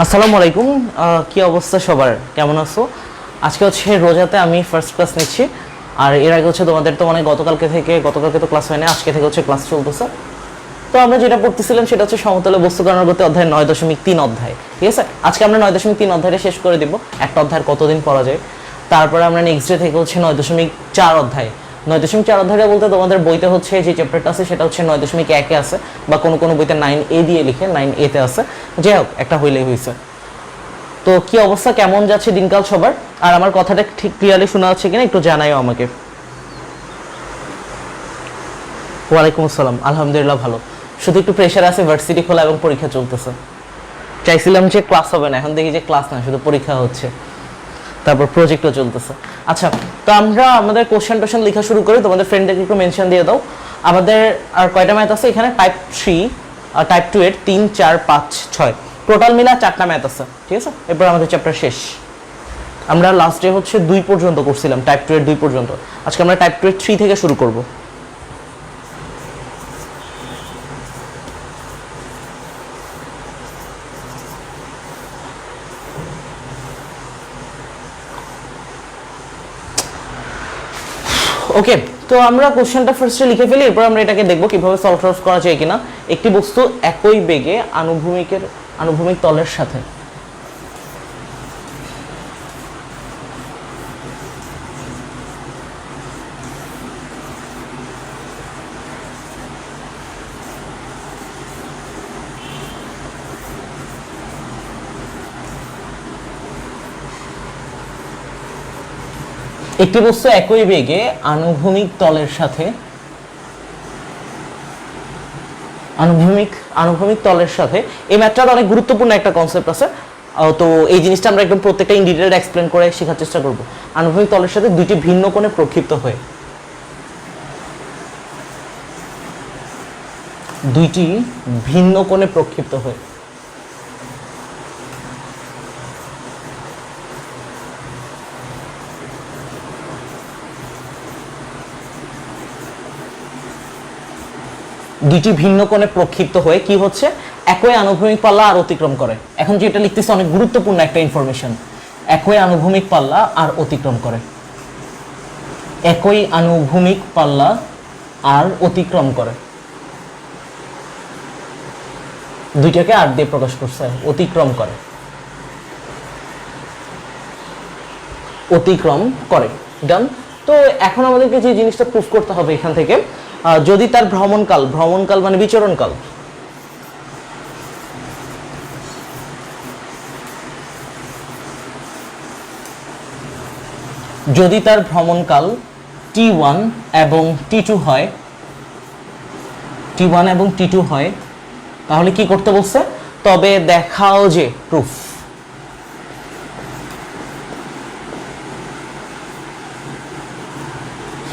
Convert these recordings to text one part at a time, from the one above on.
আসসালামু আলাইকুম। কি অবস্থা সবার, কেমন আছো? আজকে হচ্ছে রোজাতে আমি ফার্স্ট ক্লাস নিচ্ছি। আর এর আগে হচ্ছে তোমাদের তো মানে গতকালকে তো ক্লাস হয় না, আজকে থেকে হচ্ছে ক্লাস চলতেছে। তো আমরা যেটা পড়তেছিলাম সেটা হচ্ছে সমতলে বস্তু গণনার গতি অধ্যায় 9.3 অধ্যায়। ঠিক আছে, আজকে আমরা 9.3 অধ্যায়টা শেষ করে দিব। একটা অধ্যায়ের কতদিন পড়া যায়, তারপরে আমরা নেক্সট ডে থেকে হচ্ছে 9.4 অধ্যায়। 9.4 অধ্যায়টা বলতে তোমাদের বইতে হচ্ছে যে চ্যাপ্টারটা আছে সেটা হচ্ছে 9.1-এ আছে, বা কোনো কোনো বইতে 9A দিয়ে লিখে 9A-তে আছে। যাই হোক, একটা হইলেই হয়েছে। তো কি অবস্থা, কেমন যাচ্ছে দিনকাল সবার? আর আমার কথাটা ঠিক ক্লিয়ারলি শোনা যাচ্ছে কিনা একটু জানাইও আমাকে। ওয়ালাইকুম আসসালাম, আলহামদুলিল্লাহ ভালো। শুধু একটু প্রেশার আছে, ভার্সিটি খোলা এবং পরীক্ষা চলতেছে। চাইছিলাম যে ক্লাস হবে না, এখন দেখি যে ক্লাস না, শুধু পরীক্ষা হচ্ছে, তারপর প্রজেক্টও চলতেছে। আচ্ছা, তো আমরা আমাদের কোশ্চেন লেখা শুরু করি। তোমাদের ফ্রেন্ডদেরকে একটু মেনশন দিয়ে দাও। আমাদের আর কয়টা ম্যাথ আছে এখানে? টাইপ 3 আর টাইপ 2 এর 3, 4, 5, 6 টোটাল মিলা 4টা ম্যাথ আছে। ঠিক আছে, এরপর আমাদের চ্যাপ্টার শেষ। আমরা লাস্ট ডে হচ্ছে 2 পর্যন্ত করছিলাম, টাইপ 2 এর 2 পর্যন্ত। আজকে আমরা টাইপ 2 এর 3 থেকে শুরু করব। ওকে, তো আমরা কোশ্চেনটা ফার্স্টে লিখে ফেলি, এরপর আমরা এটাকে দেখব কিভাবে সলভ করা যায় কিনা। একটি বস্তু একই বেগে আনুভূমিক তলের সাথে আনুভূমিক তলের সাথে এই ম্যাথটা অনেক গুরুত্বপূর্ণ একটা কনসেপ্ট আছে। তো এই জিনিসটা আমরা একদম প্রত্যেকটা ইন ডিটেইল এক্সপ্লেন করে শেখার চেষ্টা করব। আনুভূমিক তলের সাথে দুইটি ভিন্ন কোণে প্রক্ষিপ্ত হয়ে কি হচ্ছে, একই আনুভূমিক পাল্লা আর অতিক্রম করে। এখন যেটা লিখতেছে অনেক গুরুত্বপূর্ণ একটা ইনফরমেশন। একই আনুভূমিক পাল্লা আর অতিক্রম করে, দুইটাকে আর দিয়ে প্রকাশ করছে, অতিক্রম করে। ডান। তো এখন আমাদেরকে যে জিনিসটা প্রুফ করতে হবে এখান থেকে, যদি তার ভ্রমণকাল মানে বিচরণকাল, যদি তার ভ্রমণকাল T1 এবং T2 হয়, তাহলে কি করতে বলছে? তবে দেখাও যে প্রুফ।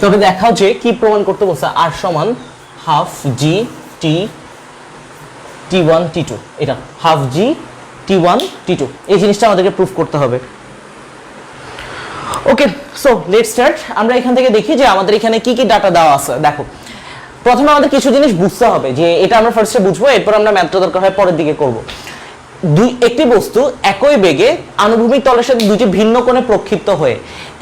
তবে দেখাও যে কি প্রমাণ করতে বলছে? R সমান হাফ জি টি T1 T2, এটা হাফ জি T1 T2, এই জিনিসটা আমাদেরকে প্রুফ করতে হবে। ওকে, সো লেটস স্টার্ট। আমরা এখান থেকে দেখি যে আমাদের এখানে কি কি ডাটা দেওয়া আছে। দেখো, প্রথমে আমাদের কিছু জিনিস বুঝতে হবে, যে এটা আমরা ফার্স্টে বুঝবো, এরপর আমরা ম্যাথটা দরকার হয় পরের দিকে করব। একটি বস্তু একই বেগে আনুভূমিক তলের সাথে দুইটি ভিন্ন কোণে প্রক্ষিপ্ত হয়ে,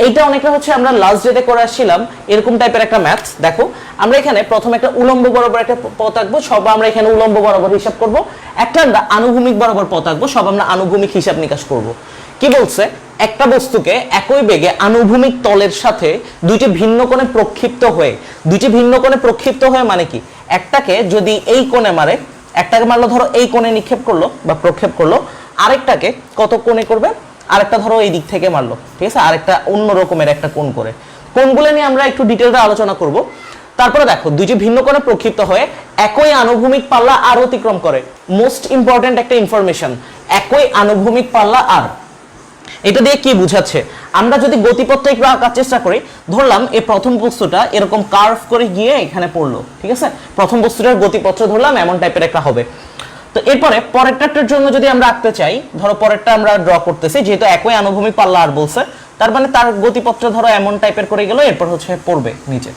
এইটা অনেকটা হচ্ছে আমরা লাস্ট ডেতে করে আসছিলাম এরকম টাইপের একটা ম্যাথ। দেখো, আমরা এখানে প্রথমে একটা উলম্ব বরাবর একটা পথ আঁকবো, সব আমরা এখানে উলম্ব বরাবর হিসাব করব। একটা আমরা আনুভূমিক বরাবর পথ আঁকবো, সব আমরা আনুভূমিক হিসাব নিকাশ করব। কি বলছে? একটা বস্তুকে একই বেগে আনুভূমিক তলের সাথে দুইটি ভিন্ন কোণে প্রক্ষিপ্ত হয়ে মানে কি? একটাকে যদি এই কোণে মারে, একটাকে মারলো ধরো এই কোণে নিক্ষেপ করলো বা প্রক্ষেপ করলো, আরেকটাকে কত কোণে করবে? আরেকটা ধরো এই দিক থেকে মারলো, ঠিক আছে, আরেকটা অন্য রকমের একটা কোণ করে। কোণগুলো নিয়ে আমরা একটু ডিটেইলসে আলোচনা করব। তারপরে দেখো, দুইটি ভিন্ন কোণে প্রক্ষিপ্ত হয়ে একই আনুভূমিক পাল্লা আর অতিক্রম করে। মোস্ট ইম্পর্টেন্ট একটা ইনফরমেশন, একই আনুভূমিক পাল্লা আর। এটা দিয়ে কি বুঝাচ্ছে? আমরা যদি গতিপথটা একটু আঁকার চেষ্টা করি, ধরলাম এই প্রথম বস্তুটা এরকম কার্ভ করে গিয়ে এখানে পড়লো, ঠিক আছে, প্রথম বস্তুটার গতিপথটা ধরলাম এমন টাইপের একটা হবে। তো এরপরে পরেরটার জন্য যদি আমরা আঁকতে চাই, ধরো পরেরটা আমরা ড্র করতেছি, যেহেতু একই আনুভূমিক পাল্লা আর বলছে, তার মানে তার গতিপথটা ধরো এমন টাইপের করে গেল, এরপর হচ্ছে পড়বে নিচে।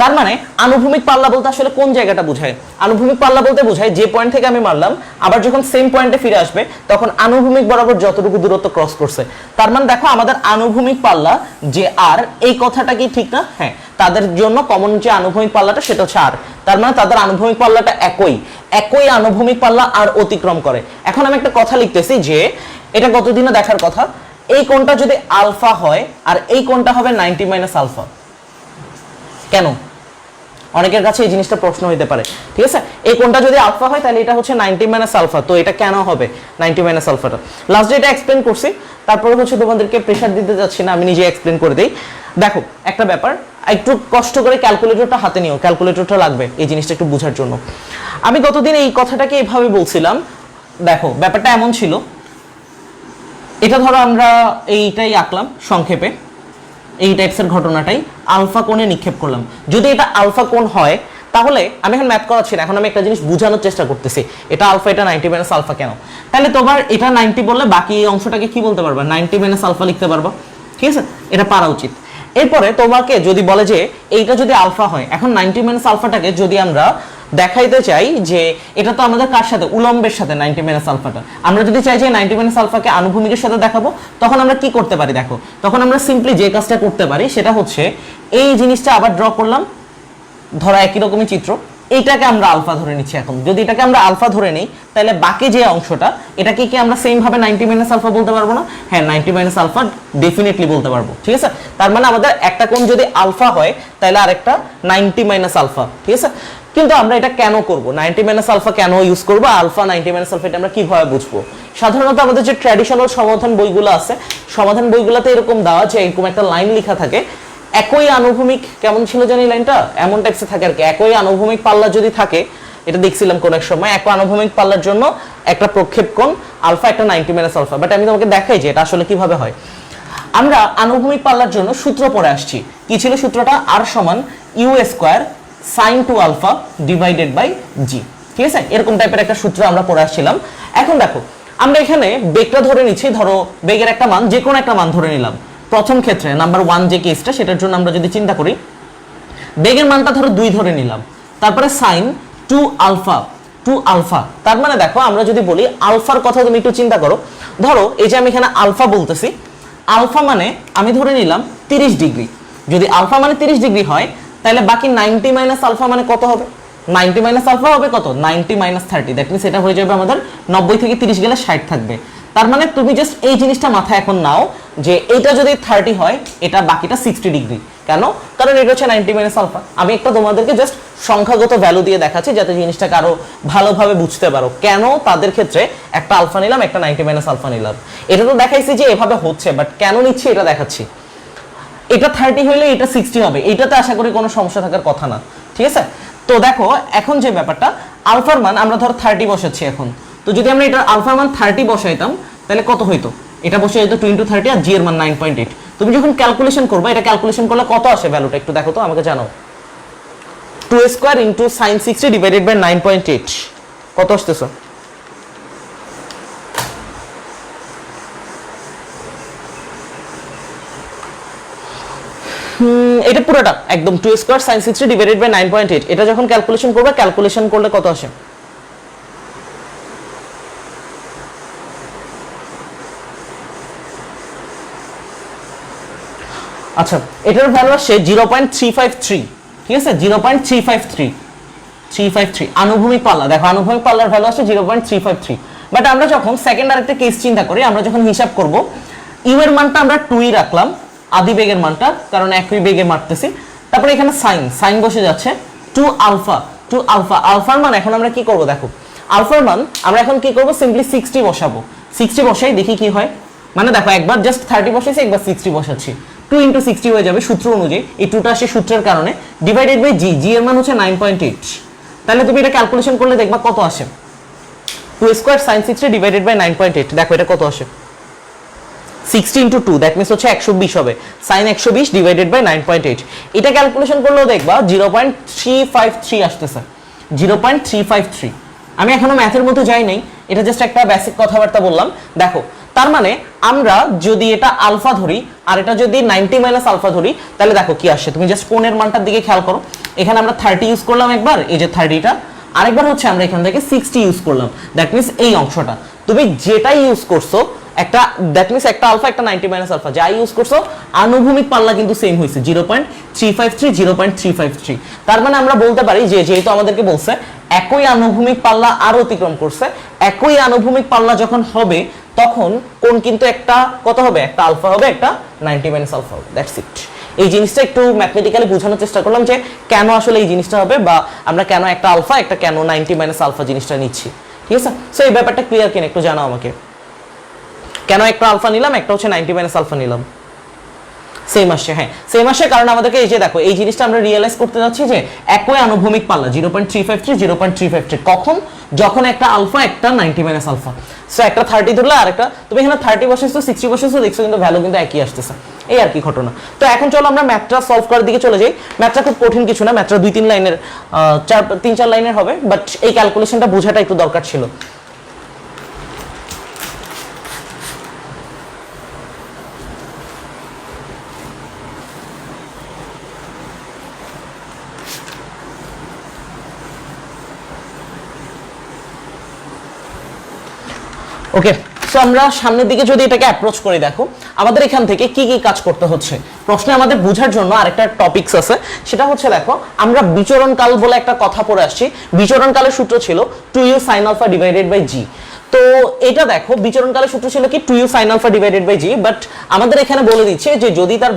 তার মানে আনুভূমিক পাল্লা বলতে আসলে কোন জায়গাটা বোঝায়? আনুভূমিক পাল্লা বলতে বোঝায় যে পয়েন্ট থেকে আমি মারলাম আবার যখন সেম পয়েন্টে ফিরে আসবে তখন আনুভূমিক বরাবর যতটুকু দূরত্ব ক্রস করছে। তার মানে দেখো আমাদের আনুভূমিক পাল্লা যে আর, এই কথাটা কি ঠিক না? হ্যাঁ, তাদের জন্য কমন যে আনুভূমিক পাল্লাটা সেটা হচ্ছে আর। তার মানে তাদের আনুভূমিক পাল্লাটা একই আনুভূমিক পাল্লা আর অতিক্রম করে। এখন আমি একটা কথা লিখতেছি যে এটা কতদিনে দেখার কথা, এই কোণটা যদি আলফা হয় আর এই কোণটা হবে 90 মাইনাস আলফা। কেন? অনেকের কাছে এই জিনিসটা প্রশ্ন হইতে পারে, ঠিক আছে? এই কোণটা যদি আলফা হয় তাহলে এটা হচ্ছে 90 মাইনাস আলফা, তো এটা কেন হবে 90 মাইনাস আলফাটা? লাস্ট ডে এটা এক্সপ্লেন করছি, তারপরে হচ্ছে তোমাদেরকে প্রেসার দিতে যাচ্ছি না, আমি নিজে এক্সপ্লেন করে দেই। দেখো একটা ব্যাপার, একটু কষ্ট করে ক্যালকুলেটরটা হাতে নিও, ক্যালকুলেটরটা লাগবে এই জিনিসটা একটু বোঝার জন্য। আমি গতদিন এই কথাটাকে এইভাবে বলছিলাম, দেখো ব্যাপারটা এমন ছিল, এটা ধরো আমরা এইটাই আঁকলাম সংক্ষেপে, এই টাইপসের ঘটনাটাই আলফা কোণে নিক্ষেপ করলাম। যদি এটা আলফা কোণ হয় তাহলে আমি এখন ম্যাথ করাচ্ছি না, এখন আমি একটা জিনিস বোঝানোর চেষ্টা করতেছি, এটা আলফা, এটা 90 মাইনাস আলফা কেন। তাহলে তোমার এটা 90 বললে বাকি এই অংশটাকে কি বলতে পারবা? 90 মাইনাস আলফা লিখতে পারবা, ঠিক আছে? এটা পারা উচিত। এরপরে তোমাকে যদি বলে যে এইটা যদি আলফা হয়, এখন 90 মাইনাস আলফাটাকে যদি আমরা দেখাইতে চাই যে এটা তো আমাদের কার সাথে, উলম্বের সাথে 90 মাইনাস আলফাটা, আমরা যদি চাই যে 90 মাইনাস আলফাকে আনুভূমিকের সাথে দেখাবো, তখন আমরা কি করতে পারি? দেখো তখন আমরা সিম্পলি যে কাজটা করতে পারি সেটা হচ্ছে এই জিনিসটা আবার ড্র করলাম, ধরো একই রকমই চিত্র, এইটাকে আমরা আলফা ধরে নিচ্ছি। এখন যদি এটাকে আমরা আলফা ধরে নেই তাহলে বাকি যে অংশটা এটাকে কি আমরা সেম ভাবে 90 মাইনাস আলফা বলতে পারবো না? হ্যাঁ, 90 মাইনাস আলফা ডেফিনেটলি বলতে পারবো, ঠিক আছে? তার মানে আমাদের একটা কোণ যদি আলফা হয় তাহলে আরেকটা 90 মাইনাস আলফা, ঠিক আছে? কিন্তু আমরা এটা কেন করব? 90 মাইনাস আলফা কেন ইউজ করব? আলফা 90 মাইনাস আলফা এটা আমরা কিভাবে বুঝবো? সাধারণত আমাদের যে ট্র্যাডিশনাল সমাধান বইগুলো আছে, সমাধান বইগুলোতে এরকম দেওয়া যে এরকম একটা লাইন লেখা থাকে, একই আনুভূমিক, কেমন ছিল জানি লাইনটা, এমন টাইপসে থাকে আর কি, একই আনুভূমিক পাল্লা যদি থাকে, এটা দেখছিলাম কোন এক সময়, একই আনুভূমিক পাল্লার জন্য একটা প্রক্ষেপ কোণ আলফা, একটা 90 মাইনাস আলফা। বাট আমি তোমাকে দেখাই যে এটা আসলে কিভাবে হয়। আমরা আনুভূমিক পাল্লার জন্য সূত্র পড়ে আসছি, কি ছিল সূত্রটা? আর সমান u square sine 2 alpha divided by g, ঠিক আছে? এরকম টাইপের একটা সূত্র আমরা পড়ে আসছিলাম। এখন দেখো আমরা এখানে বেগটা ধরে নিচ্ছি, ধরো বেগের একটা মান, যে কোনো একটা মান ধরে নিলাম। প্রথম ক্ষেত্রে নাম্বার 1 যে কেসটা, সেটার জন্য আমরা যদি চিন্তা করি, বেগের মানটা ধরো 2 ধরে নিলাম, তারপরে সাইন 2 আলফা। তার মানে দেখো আমরা যদি বলি আলফার কথা, তুমি একটু চিন্তা করো, ধরো এই যে আমি এখানে আলফা বলতেছি, আলফা মানে আমি ধরে নিলাম 30 ডিগ্রি। যদি আলফা মানে 30 ডিগ্রি হয় তাহলে বাকি 90 মাইনাস আলফা মানে কত হবে? 90 মাইনাস আলফা হবে কত? 90 মাইনাস 30, দ্যাট মিন্স এটা হয়ে যাবে আমাদের 90 থেকে 30 গেলে 60 থাকবে। তার মানে তুমি জাস্ট এই জিনিসটা মাথায় এখন নাও যে এটা যদি 30 হয়, এটা বাকিটা 60 ডিগ্রি। কেন? কারণ এটা হচ্ছে 90 মাইনাস আলফা। আমি একটা তোমাদেরকে জাস্ট সংখ্যাগত ভ্যালু দিয়ে দেখাচ্ছি যাতে জিনিসটাকে আরো ভালোভাবে বুঝতে পারো কেন তাদের ক্ষেত্রে একটা আলফা নিলাম, একটা 90 মাইনাস আলফা নিলাম। এটা তো দেখাইছি যে এভাবে হচ্ছে, বাট কেন নিচ্ছি এটা দেখাচ্ছি। এটা 30 হইলে এটা 60 হবে, এটাতে আশা করি কোনো সমস্যা থাকার কথা না, ঠিক আছে? তো দেখো এখন যে ব্যাপারটা, আলফার মান আমরা ধর 30 বসাচ্ছি এখন, তো যদি আমরা এটা আলফার মান 30 বসাইতাম তাহলে কত হইতো? এটা বসে যেত 2 × 30 আর জি এর মান 9.8। তুমি যখন ক্যালকুলেশন করবে, এটা ক্যালকুলেশন করলে কত আসে ভ্যালুটা একটু দেখো তো, আমাকে জানাও। 2 square into sin 60 divided by 9.8 কত আসতেছে? এটা পুরোটা একদম 2 স্কয়ার sin 60 ডিভাইডেড বাই 9.8, এটা যখন ক্যালকুলেশন করবে, ক্যালকুলেশন করলে কত আসে? আচ্ছা, এটার ভ্যালু আসে 0.353, ঠিক আছে? 0.353 আনুভূমিক পাল্লা। দেখো আনুভূমিক পাল্লার ভ্যালু আসে 0.353। বাট আমরা যখন সেকেন্ড আরেকটা কেস চিন্তা করি, আমরা যখন হিসাব করব, ইউ এর মানটা আমরা 2ই রাখলাম, আদি বেগের মানটা, কারণ একই বেগে মারতেছি। তারপরে এখানে সাইন বসে যাচ্ছে 2 আলফা। আলফার মান এখন আমরা কি করব? দেখো আলফার মান আমরা এখন কি করব? সিম্পলি 60 বসাবো। 60 বসাই দেখি কি হয়। মানে দেখো একবার জাস্ট 30 বসাইছি, একবার 60 বসাচ্ছি, 2 × 60 হয়ে যাবে সূত্র অনুযায়ী। এই 2টা আসে সূত্রের কারণে, ডিভাইডেড বাই জি এর মান হচ্ছে 9.8। তাহলে তুমি এটা ক্যালকুলেশন করলে দেখবা কত আসে। 2 স্কয়ার sin 60 ডিভাইডেড বাই 9.8, দেখো এটা কত আসে? 60 × 2, দ্যাট মিন্স হচ্ছে 120 হবে। sin 120 ডিভাইডেড বাই 9.8, এটা ক্যালকুলেশন করলেও দেখবা 0.353 আসতেছে। 0.353। আমি এখনো ম্যাথের মতো যাই নাই, এটা জাস্ট একটা বেসিক কথাবার্তা বললাম। দেখো তার মানে আমরা যদি এটা আলফা ধরি আর এটা যদি 90 মাইনাস আলফা ধরি, তাহলে দেখো কি আসে। তুমি জাস্ট কোণের মানটার দিকে খেয়াল করো, এখানে আমরা 30 ইউজ করলাম একবার, এই যে 30টা, আরেকবার হচ্ছে আমরা এখান থেকে 60 ইউজ করলাম। দ্যাট মিন্স এই অংশটা তুমি যেটাই ইউজ করছো একটা, দ্যাট মিন্স একটা আলফা একটা 90 মাইনাস আলফা যাই ইউজ করছো, আনুভূমিক পাল্লা কিন্তু সেম হয়েছে 0.353 0.353। তার মানে আমরা বলতে পারি যে যেহেতু আমাদেরকে বলছে একই আনুভূমিক পাল্লা আর অতিক্রম করছে, একই আনুভূমিক পাল্লা যখন হবে তখন কোন কিন্তু একটা কত হবে, একটা আলফা হবে, একটা 90 মাইনাস আলফা হবে। That's it. এই জিনিসটা একটু ম্যাথমেটিক্যালি বোঝানোর চেষ্টা করলাম যে কেন আসলে এই জিনিসটা হবে, বা আমরা কেন একটা আলফা একটা কেন 90 মাইনাস আলফা জিনিসটা নিচ্ছি। ঠিক আছে, সো এই ব্যাপারটা ক্লিয়ার কিনা একটু জানাও আমাকে, কেন একটা আলফা নিলাম, একটা হচ্ছে 90 মাইনাস আলফা নিলাম। সেম আসছে, হ্যাঁ সেম আসছে, কারণ আমাদেরকে এই যে দেখো এই জিনিসটা আমরা রিয়েলাইজ করতে যাচ্ছি যে একই আনুভূমিক পাল্লা 0.353 0.353 কখন, যখন একটা আলফা একটা 90 মাইনাস আলফা। সো একটা 30 ধরলে আর একটা তুমি এখানে 30 বসেছো 60 বসেছো, দেখছো কিন্তু ভ্যালু কিন্তু একই আসতেছে, এই আর কি ঘটনা। তো এখন চলো আমরা ম্যাথটা সলভ করার দিকে চলে যাই। ম্যাথটা খুব কঠিন কিছু না, ম্যাথটা 2-3 লাইনের 3-4 লাইনের হবে, বাট এই ক্যালকুলেশনটা বোঝাটা একটু দরকার ছিল। ওকে, সো আমরা সামনের দিকে যদি এটাকে অ্যাপ্রোচ করি, দেখো আমাদের এখান থেকে কি কি কাজ করতে হচ্ছে। প্রশ্নে আমাদের বোঝার জন্য আরেকটা টপিকস আছে, সেটা হচ্ছে দেখো আমরা বিচরণ কাল বলে একটা কথা পড়ে আসছি। বিচরণ কালের সূত্র ছিল 2u sin alpha divided by g। তো এটা দেখো বিচরণ কালের সূত্র ছিল কি 2u sin alpha divided by g, but আমাদের এখানে বলে দিচ্ছে যে যদি তার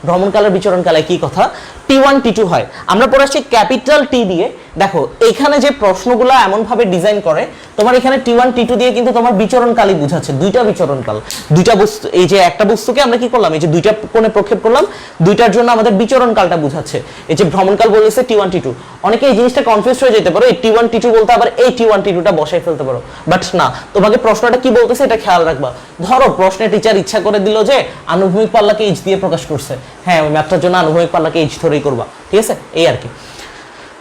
ভ্রমণকালের বিচরণ কালে কি কথা t1 t2 হয়। আমরা পড়ে আসছি ক্যাপিটাল টি দিয়ে। দেখো এখানে যে প্রশ্নগুলো এমন ভাবে ডিজাইন করে, তোমার এখানে t1 t2 দিয়ে কিন্তু তোমার বিচরণকালই বুঝাচ্ছে, দুইটা বিচরণকাল, দুইটা বস্তু, এই যে একটা বস্তুকে আমরা কি করলাম, এই যে দুইটা কোণে প্রক্ষেপ করলাম, দুইটার জন্য আমাদের বিচরণকালটা বুঝাচ্ছে। এই যে ভ্রমণকাল বলেছে t1 t2, অনেকে এই জিনিসটা কনফিউজ হয়ে যেতে পারো, এই t1 t2 বলতে আবার এই t1 t2টা বসাই ফেলতে পারো, বাট না, তোমাকে প্রশ্নটা কি বলতেছে এটা খেয়াল রাখবা। ধরো প্রশ্নে টিচার ইচ্ছা করে দিল যে আনুভূমিক পাল্লাকে এইচ দিয়ে প্রকাশ করছে, হ্যাঁ ওই ম্যাথটার জন্য আনুভূমিক পাল্লাকে এইচ ধরেই করবা, ঠিক আছে, এই আর কি।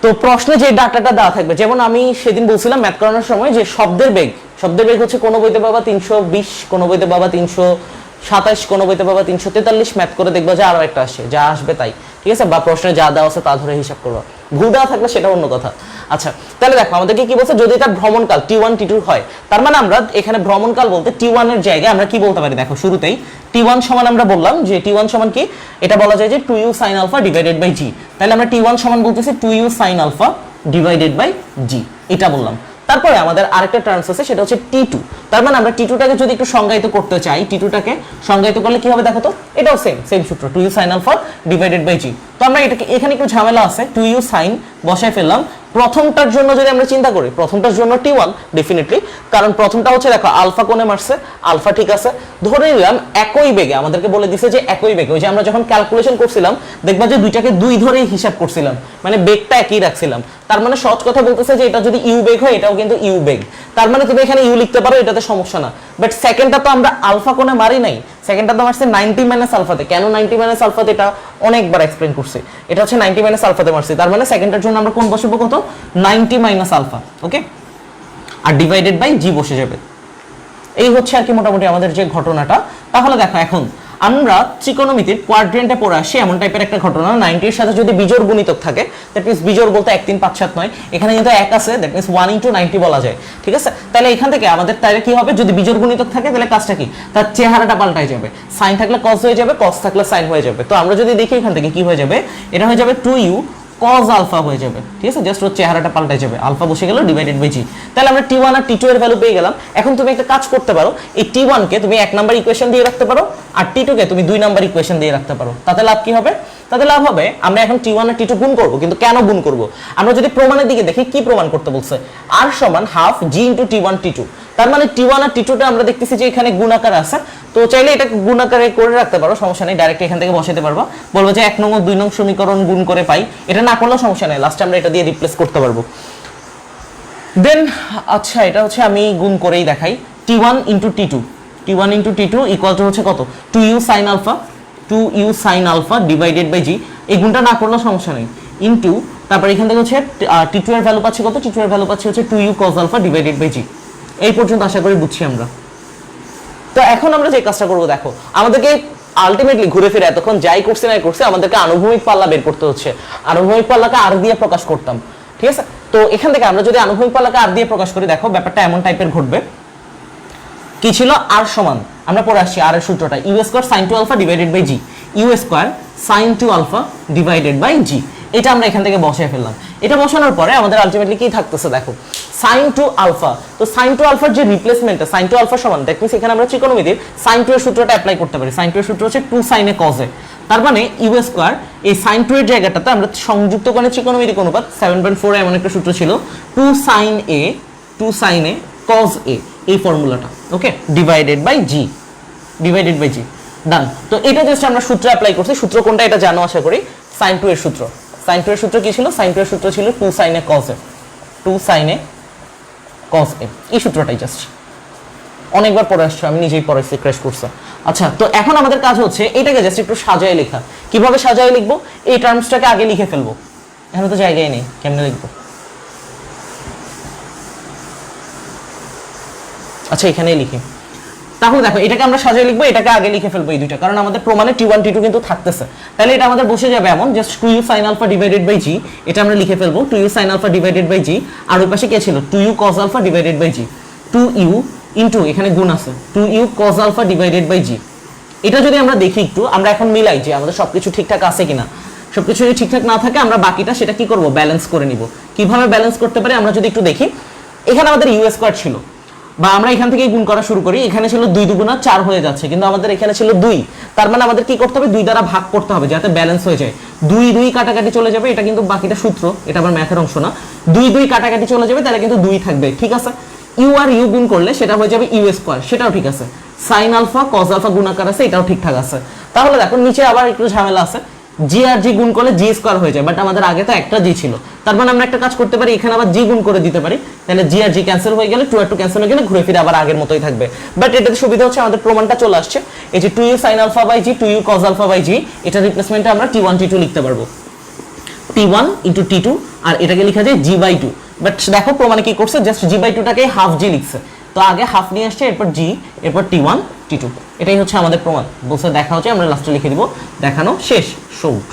তো প্রশ্নে যে ডাটাটা দেওয়া থাকবে, যেমন আমি সেদিন বলছিলাম ম্যাথ করানোর সময় যে শব্দের বেগ হচ্ছে কোনো বইতে পাবা 320, কোনো বইতে পাবা 327, কোনো বইতে পাবা 343, ম্যাথ করে দেখবা যে আরো একটা আসছে, যা আসবে তাই, ঠিক আছে, বা প্রশ্নে যা দেওয়া আছে তা ধরে হিসাব করবা, ভুল দেওয়া থাকলে সেটা অন্য কথা। আচ্ছা তাহলে দেখো আমাদেরকে কি বলছে, যদি এটা ভ্রমণকাল t1 t2 হয়, তার মানে আমরা এখানে ভ্রমণকাল বলতে t1 এর জায়গায় আমরা কি বলতে পারি, দেখো শুরুতেই t1 সমান আমরা বললাম যে t1 সমান কি, এটা বলা যায় যে 2u sin alpha divided by g। তাহলে আমরা t1 সমান বলতেছি 2u sin alpha divided by g, এটা বললাম। তারপরে আমাদের আরেকটা টার্মস আছে, সেটা হচ্ছে t2। তার মানে আমরা t2টাকে যদি একটু সংজ্ঞায়িত করতে চাই, t2টাকে সংজ্ঞায়িত করলে কি হবে দেখো তো, এটাও সেম সূত্র 2u sin alpha divided by g। তো আমরা এটাকে এখানে একটু ঝামেলা আছে, 2u sin বসায় ফেললাম। প্রথমটার জন্য যদি আমরা চিন্তা করি, প্রথমটার জন্য t1 ডেফিনেটলি, কারণ প্রথমটা হচ্ছে দেখো আলফা কোণে মারছে, আলফা ঠিক আছে, ধরে নিলাম একই বেগে, আমাদেরকে বলে দিছে যে একই বেগে, ওই যে আমরা যখন ক্যালকুলেশন করছিলাম দেখবা যে দুইটাকে দুই ধরেই হিসাব করছিলাম, মানে বেগটা একই রাখছিলাম। তার মানে সহজ কথা বলতেছে যে এটা যদি ইউ বেগ হয় এটাও কিন্তু ইউ বেগ, তার মানে তুমি এখানে ইউ লিখতে পারো, এটাতে সমস্যা না। বাট সেকেন্ডটা তো আমরা আলফা কোণে মারি নাই, সেকেন্ডটা তো মারছে 90 মাইনাস আলফাতে। কেন 90 মাইনাস আলফাতে এটা অনেকবার এক্সপ্লেইন করছে, এটা হচ্ছে 90 মাইনাস আলফাতে মারছে, তার মানে সেকেন্ডটার জন্য আমরা কোন বসাবো, কত 90 মাইনাস আলফা, ওকে, আর ডিভাইডেড বাই জি বসে যাবে। এই হচ্ছে আর কি মোটামুটি আমাদের যে ঘটনাটা। তাহলে দেখো এখন আমরা ত্রিকোণমিতির কোয়াড্রেন্টে পড়ে আসি এমন টাইপের একটা ঘটনা, 90 এর সাথে যদি বিজোড় গুণিতক থাকে, দ্যাট মিন্স বিজোড় বলতে 1 3 5 7 নয়, এখানে কিন্তু 1 আছে, দ্যাট মিন্স 1 * 90 বলা যায়, ঠিক আছে। তাহলে এখান থেকে আমাদের তাহলে কি হবে, যদি বিজোড় গুণিতক থাকে তাহলে কাজটা কি, তার চেহারাটা পাল্টায় যাবে, সাইন থাকলে কস হয়ে যাবে, কস থাকলে সাইন হয়ে যাবে। তো আমরা যদি দেখি এখান থেকে কি হয়ে যাবে, এটা হয়ে যাবে 2u cos আলফা হয়ে যাবে, ঠিক আছে, জাস্ট ওর চেহারাটা পাল্টে যাবে, আলফা বসে গেল ডিভাইডেড বাই জি। তাহলে আমরা t1 আর t2 এর ভ্যালু পেয়ে গেলাম। এখন তুমি একটা কাজ করতে পারো, এই t1 কে তুমি 1 নাম্বার ইকুয়েশন দিয়ে রাখতে পারো, আর t2 কে তুমি 2 নাম্বার ইকুয়েশন দিয়ে রাখতে পারো। তাতে লাভ কি হবে, তাতে লাভ হবে আমরা এখন t1 আর t2 গুণ করব, কিন্তু কেন গুণ করব, আমরা যদি প্রমাণের দিকে দেখি কি প্রমাণ করতে বলছে, r সমান হাফ g * t1 t2। তার মানে t1 আর t2 টা আমরা দেখতেছি যে এখানে গুণ আকার আছে, তো চাইলে এটা গুণ আকারে করে রাখতে পারো, সমস্যা নেই, ডাইরেক্ট এখান থেকে বসাতে পারবো, বলবো যে 1 নং ও 2 নং সমীকরণ গুণ করে পাই, এটা না করলেও সমস্যা নেই, লাস্টে আমরা এটা দিয়ে রিপ্লেস করতে পারবো। দেন আচ্ছা এটা হচ্ছে আমি গুণ করেই দেখাই, t1 * t2, t1 * t2 equal to হচ্ছে কত, 2u sin alpha divided by g, এই গুণটা না করলেও সমস্যা নেই, ইনটু তারপর এখান থেকে হচ্ছে t2 এর ভ্যালু পাচ্ছি কত, t2 এর ভ্যালু পাচ্ছি হচ্ছে 2u cos alpha divided by g. এই পর্যন্ত আশা করি বুঝছি আমরা। তো এখন আমরা যে কাজটা করব, দেখো আমাদেরকে আলটিমেটলি ঘুরে ফিরে এতক্ষণ যাই করছে না করছে আমাদেরকে আনুভূমিক পাল্লা বের করতে হচ্ছে, আনুভূমিক পাল্লাকে আর দিয়ে প্রকাশ করতাম, ঠিক আছে? তো এখান থেকে আমরা যদি আনুভূমিক পাল্লাকে আর দিয়ে প্রকাশ করি, দেখো ব্যাপারটা এমন টাইপের ঘটবে। কি ছিল? আর সমান, আমরা পড়ে আসছি আর এর সূত্রটা, u square sine two alpha divided by g, u square sine two alpha divided by g. এটা আমরা এখান থেকে বসিয়ে ফেললাম। এটা বসানোর পরে আমাদের আলটিমেটলি কি থাকতেছে দেখো, সাইন টু আলফা। তো সাইন টু আলফার যে রিপ্লেসমেন্টটা, সাইন টু আলফা সমান, দ্যাট মিন্স এখানে আমরা ত্রিকোণমিতির সাইন টু এর সূত্রটা অ্যাপ্লাই করতে পারি। সাইন টু এর সূত্র হচ্ছে 2 sin a cos a, তার মানে ইউ স্কয়ার এই সাইন টু এর জায়গাটাতে আমরা সংযুক্ত কোণে ত্রিকোণমিতিক অনুপাত 7.4 এমন একটা সূত্র ছিল, 2 sin a cos a, এই ফর্মুলাটা, okay, divided by g, divided by g, done. তো এটা জাস্ট আমরা সূত্র অ্যাপ্লাই করছি। সূত্র কোনটা এটা জানো আশা করি, সাইন টু এর সূত্র। সাইন টু এর সূত্র কি ছিল? সাইন টু এর সূত্র ছিল 2 sin a cos a, 2 sin a cos a, এই সূত্রটাই জাস্ট অনেকবার পড়ে আসছো, আমি নিজেই পড়াইছি, ক্র্যাশ করছে। আচ্ছা, তো এখন আমাদের কাজ হচ্ছে এটাকে জাস্ট একটু সাজায় লেখা। কিভাবে সাজায় লিখবো? এই টার্মসটাকে আগে লিখে ফেলবো, এখানে তো জায়গায় নেই, কেমনে লিখবো? আচ্ছা, এখানেই লিখি। তাহলে দেখো এটাকে আমরা সাজিয়ে লিখবো, এটাকে আগে লিখে ফেলবো এই দুইটা, কারণ আমাদের প্রমাণে T1 T2 কিন্তু থাকতেছে। তাহলে এটা আমাদের বসে যাবে এমন, just 2u sin alpha divided by g, এটা আমরা লিখে ফেলবো 2u sin alpha divided by g, আর ওই পাশে কি ছিল? 2u cos alpha divided by g, 2u into এখানে গুণ আছে 2u cos alpha divided by g। এটা যদি আমরা দেখি একটু, আমরা এখন মিলাই যে আমাদের সবকিছু ঠিকঠাক আছে কিনা। সবকিছু যদি ঠিকঠাক না থাকে আমরা বাকিটা সেটা কি করব? ব্যালেন্স করে নিব। কিভাবে ব্যালেন্স করতে পারি আমরা যদি একটু দেখি, এখানে আমাদের ইউ স্কয়ার ছিল, বা আমরা এখান থেকে গুণ করা শুরু করি, এখানে ছিল 2 দুগুণা 4 হয়ে যাচ্ছে, কিন্তু আমাদের এখানে ছিল 2, তার মানে আমাদের কি করতে হবে? 2 দ্বারা ভাগ করতে হবে যাতে ব্যালেন্স হয়ে যায়। 2 কাটাকাটি চলে যাবে, এটা কিন্তু বাকিটা সূত্র, এটা আবার ম্যাথের অংশ না। 2 কাটাকাটি চলে যাবে, তাহলে কিন্তু 2 থাকবে, ঠিক আছে? ইউ আর ইউ গুণ করলে সেটা হয়ে যাবে ইউ স্কয়ার, সেটাও ঠিক আছে। সাইন আলফা কস আলফা গুণাকার আছে, এটাও ঠিকঠাক আছে। তাহলে দেখো নিচে আবার একটু ঝামেলা আছে, জি আর জি গুণ করলে জি স্কয়ার হয়ে যায়, বাট আমাদের আগে তো একটা জি ছিল, তার মানে আমরা একটা কাজ করতে পারি, এখানে আবার জি গুণ করে দিতে পারি, তাহলে জি আর জি ক্যান্সেল হয়ে গেলে 2 আর 2 ক্যান্সেল হয়ে গেলে ঘুরে ফিরে আবার আগের মতোই থাকবে। বাট এটাতে সুবিধা হচ্ছে আমাদের প্রমাণটা চলে আসছে, এই যে 2u sin alpha by g 2u cos alpha by g, এটা রিপ্লেসমেন্টে আমরা t1 t2 লিখতে পারবো, t1 into t2, আর এটাকে লেখা যায় g by 2। বাট দেখো প্রমাণে কি করছে, জাস্ট g by 2 টাকে হাফ জি লিখছে, তো আগে হাফ নিয়ে আসছে, এরপর জি, এরপর t1 t2, এটাই হচ্ছে আমাদের প্রমাণ। বলছে দেখা হচ্ছে, আমরা লাস্টে লিখে দিব দেখানো শেষ, শোট।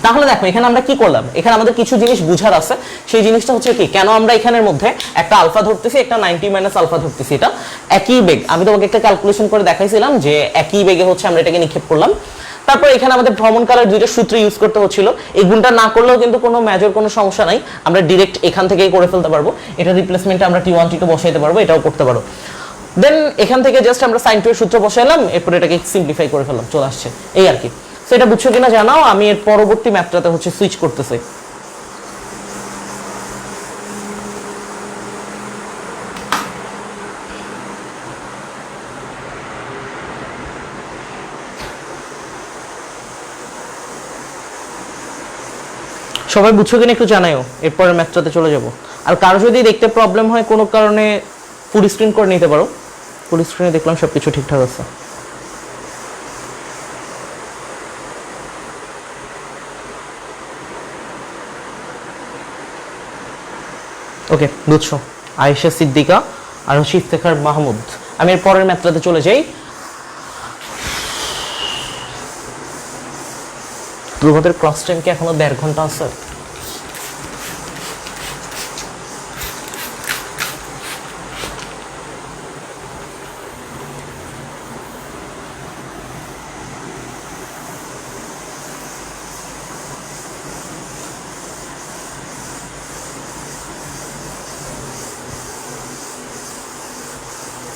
তাহলে দেখো এখানে আমরা কি করলাম, এখানে আমাদের কিছু জিনিস বুঝার আছে। সেই জিনিসটা হচ্ছে কি, কেন আমরা এখানের মধ্যে একটা আলফা ধরতেছি, একটা 90 মাইনাস আলফা ধরতেছি, এটা একই বেগ। আমি তোমাকে একটা ক্যালকুলেশন করে দেখাইছিলাম যে একই বেগে হচ্ছে আমরা এটাকে নিক্ষেপ করলাম। তারপর এখানে আমাদের ভ্রমণকালের দুইটা সূত্র ইউজ করতে হচ্ছিল, এই গুণটা না করলেও কিন্তু কোনো মেজর কোনো সমস্যা নাই, আমরা ডিরেক্ট এখান থেকেই করে ফেলতে পারবো। এটা রিপ্লেসমেন্টে আমরা t1 t2 বসাইতে পারবো, এটাও করতে পারো। দেন এখান থেকে জাস্ট আমরা sin 2 এর সূত্র বসাইলাম, এরপর এটাকে সিম্পলিফাই করে ফেললাম, চলে আসছে, এই আর কি। সো এটা বুঝছো কিনা জানাও, আমি এর পরবর্তী ম্যাথটাতে হচ্ছে সুইচ করতেছি। সবাই বুঝছো কিনা একটু জানাও, এরপরের ম্যাথটাতে চলে যাব। আর কারো যদি দেখতে প্রবলেম হয় কোনো কারণে ফুল স্ক্রিন করে নিতে পারো, ফুল স্ক্রিনে দেখলাম সবকিছু ঠিকঠাক আছে। ওকে, বুঝছো। আয়েশা সিদ্দিকা আর হচ্ছে ইফতেখার মাহমুদ। আমি এর পরের ম্যাথটাতে চলে যাই। তোমাদের ক্লাস টাইম কি এখনো 1.5 ঘন্টা আছে?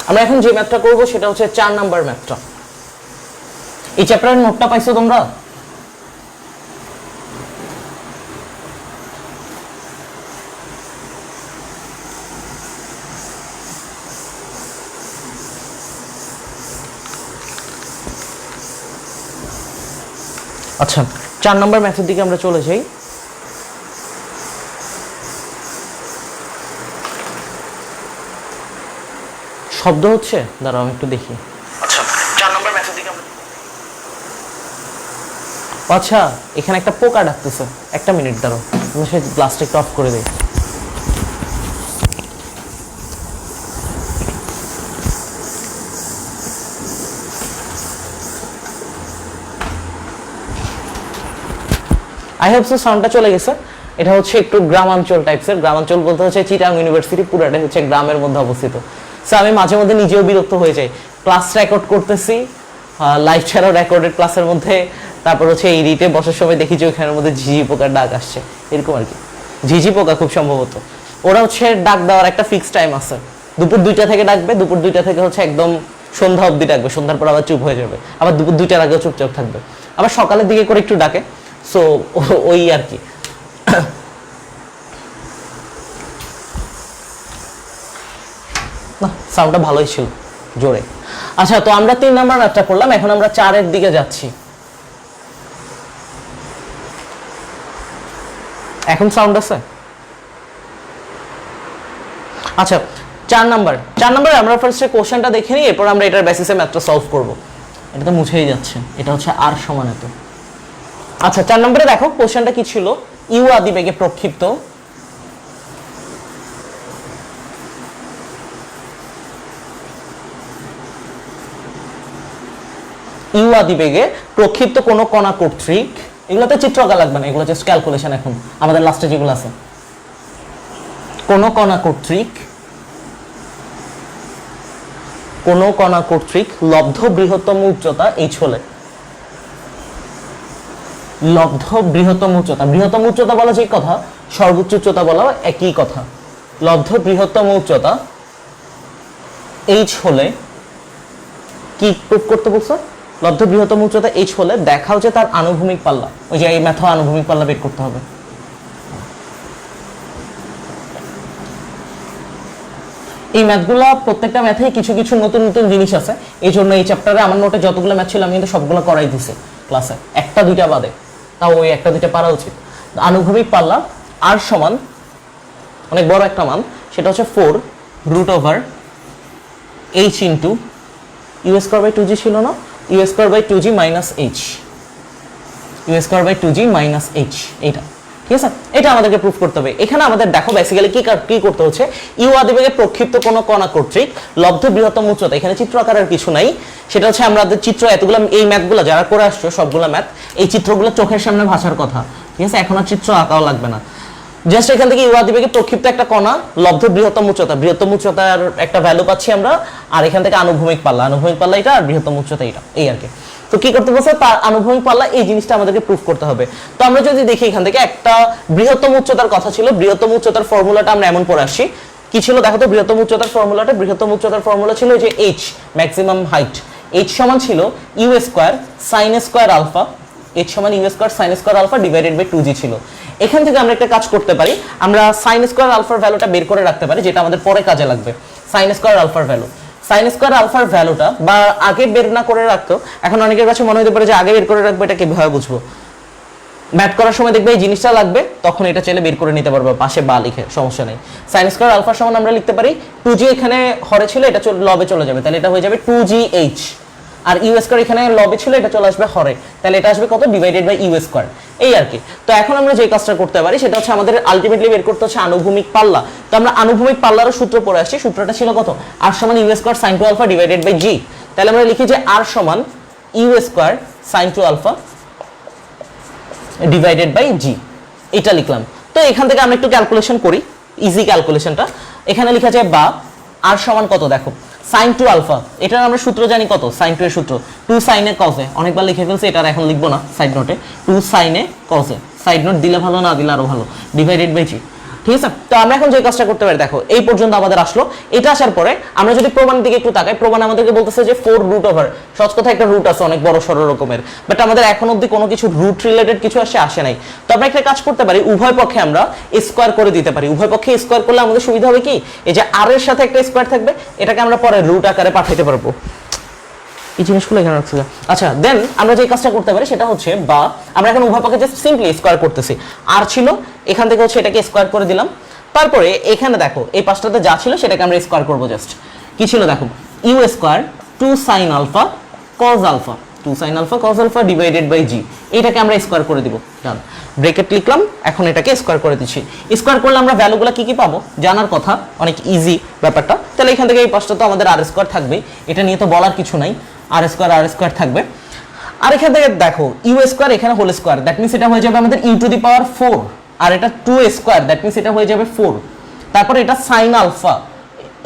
আমরা এখন যে ম্যাথটা করব সেটা হচ্ছে 4 নাম্বার ম্যাথটা। এই চ্যাপ্টারের নোটটা পাইছো তোমরা? আচ্ছা, 4 নাম্বার ম্যাথের দিকে আমরা চলে যাই। শব্দ হচ্ছে, দাঁড়াও আমি একটু দেখি। আচ্ছা, 4 নাম্বার ম্যাথের দিকে আমরা, আচ্ছা এখানে একটা পোকা ডাকতেছে, একটা মিনিট দাঁড়াও, আমি সেই গ্লাসটা একটু অফ করে দিই। আই হোপ সো সাউন্ডটা চলে গেছে। এটা হচ্ছে একটু গ্রামাঞ্চল টাইপসের, গ্রামাঞ্চল বলতে হচ্ছে চিটাং ইউনিভার্সিটি পুরাটাই হচ্ছে গ্রামের মধ্যে অবস্থিত। সো আমি মাঝে মধ্যে নিজেও বিরক্ত হয়ে যাই, ক্লাস রেকর্ড করতেছি, লাইভ ছাড়াও রেকর্ডেড ক্লাসের মধ্যে, তারপর হচ্ছে এই রিটে বসার সময় দেখি যে ওখানের মধ্যে ঝিঝি পোকার ডাক আসছে, এরকম আর কি। ঝিঝি পোকা খুব সম্ভবত, ওরা হচ্ছে ডাক দেওয়ার একটা ফিক্স টাইম আছে, দুপুর 2টা থেকে ডাকবে, দুপুর 2টা থেকে হচ্ছে একদম সন্ধ্যা অবধি ডাকবে, সন্ধ্যার পর আবার চুপ হয়ে যাবে, আবার দুপুর 2টার আগেও চুপচাপ থাকবে, আবার সকালের দিকে করে একটু ডাকে। সো ওই আর কি। সাউন্ডটা ভালোই ছিল, জোরে। আচ্ছা, তো আমরা 3 নাম্বার ম্যাথটা করলাম, এখন আমরা 4-এর দিকে যাচ্ছি। এখন সাউন্ড আছে? আচ্ছা, 4 নাম্বার আমরা ফার্স্টে কোশ্চেনটা দেখে নিই, এরপর আমরা এটার বেসিসে ম্যাথটা সলভ করব। এটা তো মুছেই যাচ্ছে, এটা হচ্ছে আর সমান এত। আচ্ছা, 4 নম্বরে দেখো কোশ্চেনটা কি ছিল, ইউ আদিবেগে প্রক্ষিপ্ত ইউ আদিবেগে প্রক্ষিপ্ত কোন কণা কর্তৃক, এগুলোতে চিত্র আঁকা লাগবে না, এগুলো জাস্ট ক্যালকুলেশন। এখন আমাদের লাস্টে যেগুলো আছে, কোন কণা কর্তৃক লব্ধ বৃহত্তম উচ্চতা h হলে, লব্ধ বৃহত্তম উচ্চতা বলা যে কথা, সর্বোচ্চ উচ্চতা বলা একই কথা। লব্ধ বৃহত্তম উচ্চতা h হলে কি প্রুফ করতে বলছো? লব্ধ বৃহত্তম উচ্চতা h হলে দেখাও যে তার আনুভূমিক পাল্লা, ওই যে এই ম্যাথে আনুভূমিক পাল্লা বের করতে হবে। এই ম্যাথগুলো প্রত্যেকটা ম্যাথে কিছু কিছু নতুন নতুন জিনিস আছে, এই জন্য এই চ্যাপ্টারে আমার নোটে যতগুলো ম্যাথ ছিল আমি কিন্তু সবগুলো করাই দিছি ক্লাসে, একটা দুইটা বাদে, তাও ওই একটা দুইটা পারা উচিত। আনুভূমিক পাল্লা আর সমান অনেক বড় একটা মান, সেটা হচ্ছে 4√h ইন্টু u²/2g ছিল না, u²/2g minus h, u²/2g minus h, এইটা ঠিক আছে। এটা আমাদেরকে প্রুফ করতে হবে। এখানে আমাদের দেখো বেসিক্যালি কি করতে হচ্ছে, ইউ আদিবেগে প্রক্ষিপ্ত কোন কণা কর্তৃক লব্ধ বৃহত্তম উচ্চতা, এখানে চিত্র আকারের কিছু নাই, সেটা হচ্ছে আমাদের চিত্র এতগুলো, এই ম্যাথগুলো যারা করে আসছো সবগুলো ম্যাথ, এই চিত্রগুলো চোখের সামনে ভাসার কথা, ঠিক আছে। এখন আর চিত্র আঁকাও লাগবে না, জাস্ট এখান থেকে ইউ আদিবেগে প্রক্ষিপ্ত একটা কণা লব্ধ বৃহত্তম উচ্চতার একটা ভ্যালু পাচ্ছি আমরা, আর এখান থেকে আনুভূমিক পাল্লা এটা, আর বৃহত্তম উচ্চতা এটা, এই আর কি। তো কি করতে বলছে, তার আনুভূমিক পাল্লা, এই জিনিসটা আমাদেরকে প্রুফ করতে হবে। তো আমরা যদি দেখি এখান থেকে একটা বৃহত্তম উচ্চতার কথা ছিল, বৃহত্তম উচ্চতার ফর্মুলাটা আমরা এমন পড়ে আসছি, কি ছিল দেখো তো বৃহত্তম উচ্চতার ফর্মুলা ছিল যে h ম্যাক্সিমাম হাইট, h সমান ছিল u² sin² আলফা, h সমান u² sin² alpha divided by 2g ছিল। এখান থেকে আমরা একটা কাজ করতে পারি, আমরা sin² আলফার ভ্যালুটা বের করে রাখতে পারি, যেটা আমাদের পরে কাজে লাগবে। sin² আলফার ভ্যালুটা বা আগে বের না করে রাখতো, এখন অনেকের কাছে মনে হতে পারে যে আগে বের করে রাখবো, এটা কিভাবে বুঝবো? ম্যাথ করার সময় দেখবে এই জিনিসটা লাগবে, তখন এটা চাইলে বের করে নিতে পারবে পাশে বা লিখে, সমস্যা নেই। sin² আলফা সমান আমরা লিখতে পারি 2g, এখানে হরে ছিল, এটা লবে চলে যাবে, তাহলে এটা হয়ে যাবে 2gh, আর u² এখানে লবে ছিল, এটা চলে আসবে হরে, তাহলে এটা আসবে কত, ডিভাইডেড বাই u², এই আর কি। তো এখন আমরা যে কাজটা করতে পারি সেটা হচ্ছে আমাদের আলটিমেটলি বের করতে হচ্ছে আনুভূমিক পাল্লা। তো আমরা আনুভূমিক পাল্লারও সূত্র পড়ে আসছি, সূত্রটা ছিল কত, r সমান u² sin 2 alpha divided by g, তাহলে আমরা লিখি যে r সমান u² sin 2 alpha divided by g, এটা লিখলাম। তো এখান থেকে আমরা একটু ক্যালকুলেশন করি, ইজি ক্যালকুলেশনটা। এখানে লেখা যায় বা r সমান কত, দেখো sin 2 আলফা, এটার আমরা সূত্র জানি কত, sin 2 এর সূত্র 2 sin এ cos এ, অনেকবার লিখে ফেলছি, এটা এখন লিখবো না সাইড নোটে, 2 sin এ cos এ, সাইড নোট দিলে ভালো, না দিলে আরো ভালো, ডিভাইডেড বাই g, ঠিক আছে। তো আমরা এখন যে কাজটা করতে পারি, দেখো এই পর্যন্ত আমাদের আসলো, এটা আসার পরে আমরা যদি প্রমাণের দিকে একটু তাকাই, প্রমাণ আমাদেরকে বলতেছে যে 4√, সহজ কথা একটা রুট আছে অনেক বড় সরো রকমের, বাট আমাদের এখন অবধি কোনো কিছু রুট রিলেটেড কিছু আসে নাই। তো আমরা একটা কাজ করতে পারি, উভয় পক্ষে আমরা স্কোয়ার করে দিতে পারি। উভয় পক্ষে স্কোয়ার করলে আমাদের সুবিধা হবে কি, এই যে r এর সাথে একটা স্কোয়ার থাকবে, এটাকে আমরা পরে রুট আকারে পাঠাইতে পারবো, এই জিনিসগুলো এখানে রাখছি। আচ্ছা, দেন আমরা যে কাজটা করতে পারি সেটা হচ্ছে, বা আমরা এখন উভয় পক্ষে জাস্ট সিম্পলি স্কোয়ার করতেছি, আর ছিল এখান থেকে হচ্ছে এটাকে স্কোয়ার করে দিলাম, তারপরে এখানে দেখো এই পাশটাতে যা ছিল সেটাকে আমরা স্কোয়ার করবো, জাস্ট কি ছিল দেখো, u² 2 sin alpha cos alpha, 2 sin alpha cos alpha divided by g, এটাকে আমরা স্কোয়ার করে দিব, ডান, ব্র্যাকেট লিখলাম, এখন এটাকে স্কোয়ার করে দিচ্ছি। স্কোয়ার করলে আমরা ভ্যালুগুলো কি কি পাবো জানার কথা, অনেক ইজি ব্যাপারটা। তাহলে এখান থেকে এই পাশটা তো আমাদের r² থাকবেই, এটা নিয়ে তো বলার কিছু নাই, r² থাকবে। আর এখান থেকে দেখো ইউ স্কোয়ার এখানে হোল স্কোয়ার, দ্যাট মিনস এটা হয়ে যাবে আমাদের ইউ টু দি পাওয়ার 4, আর এটা 2 স্কোয়ার, দ্যাট মিনস এটা হয়ে যাবে 4। তারপরে এটা সাইন আলফা,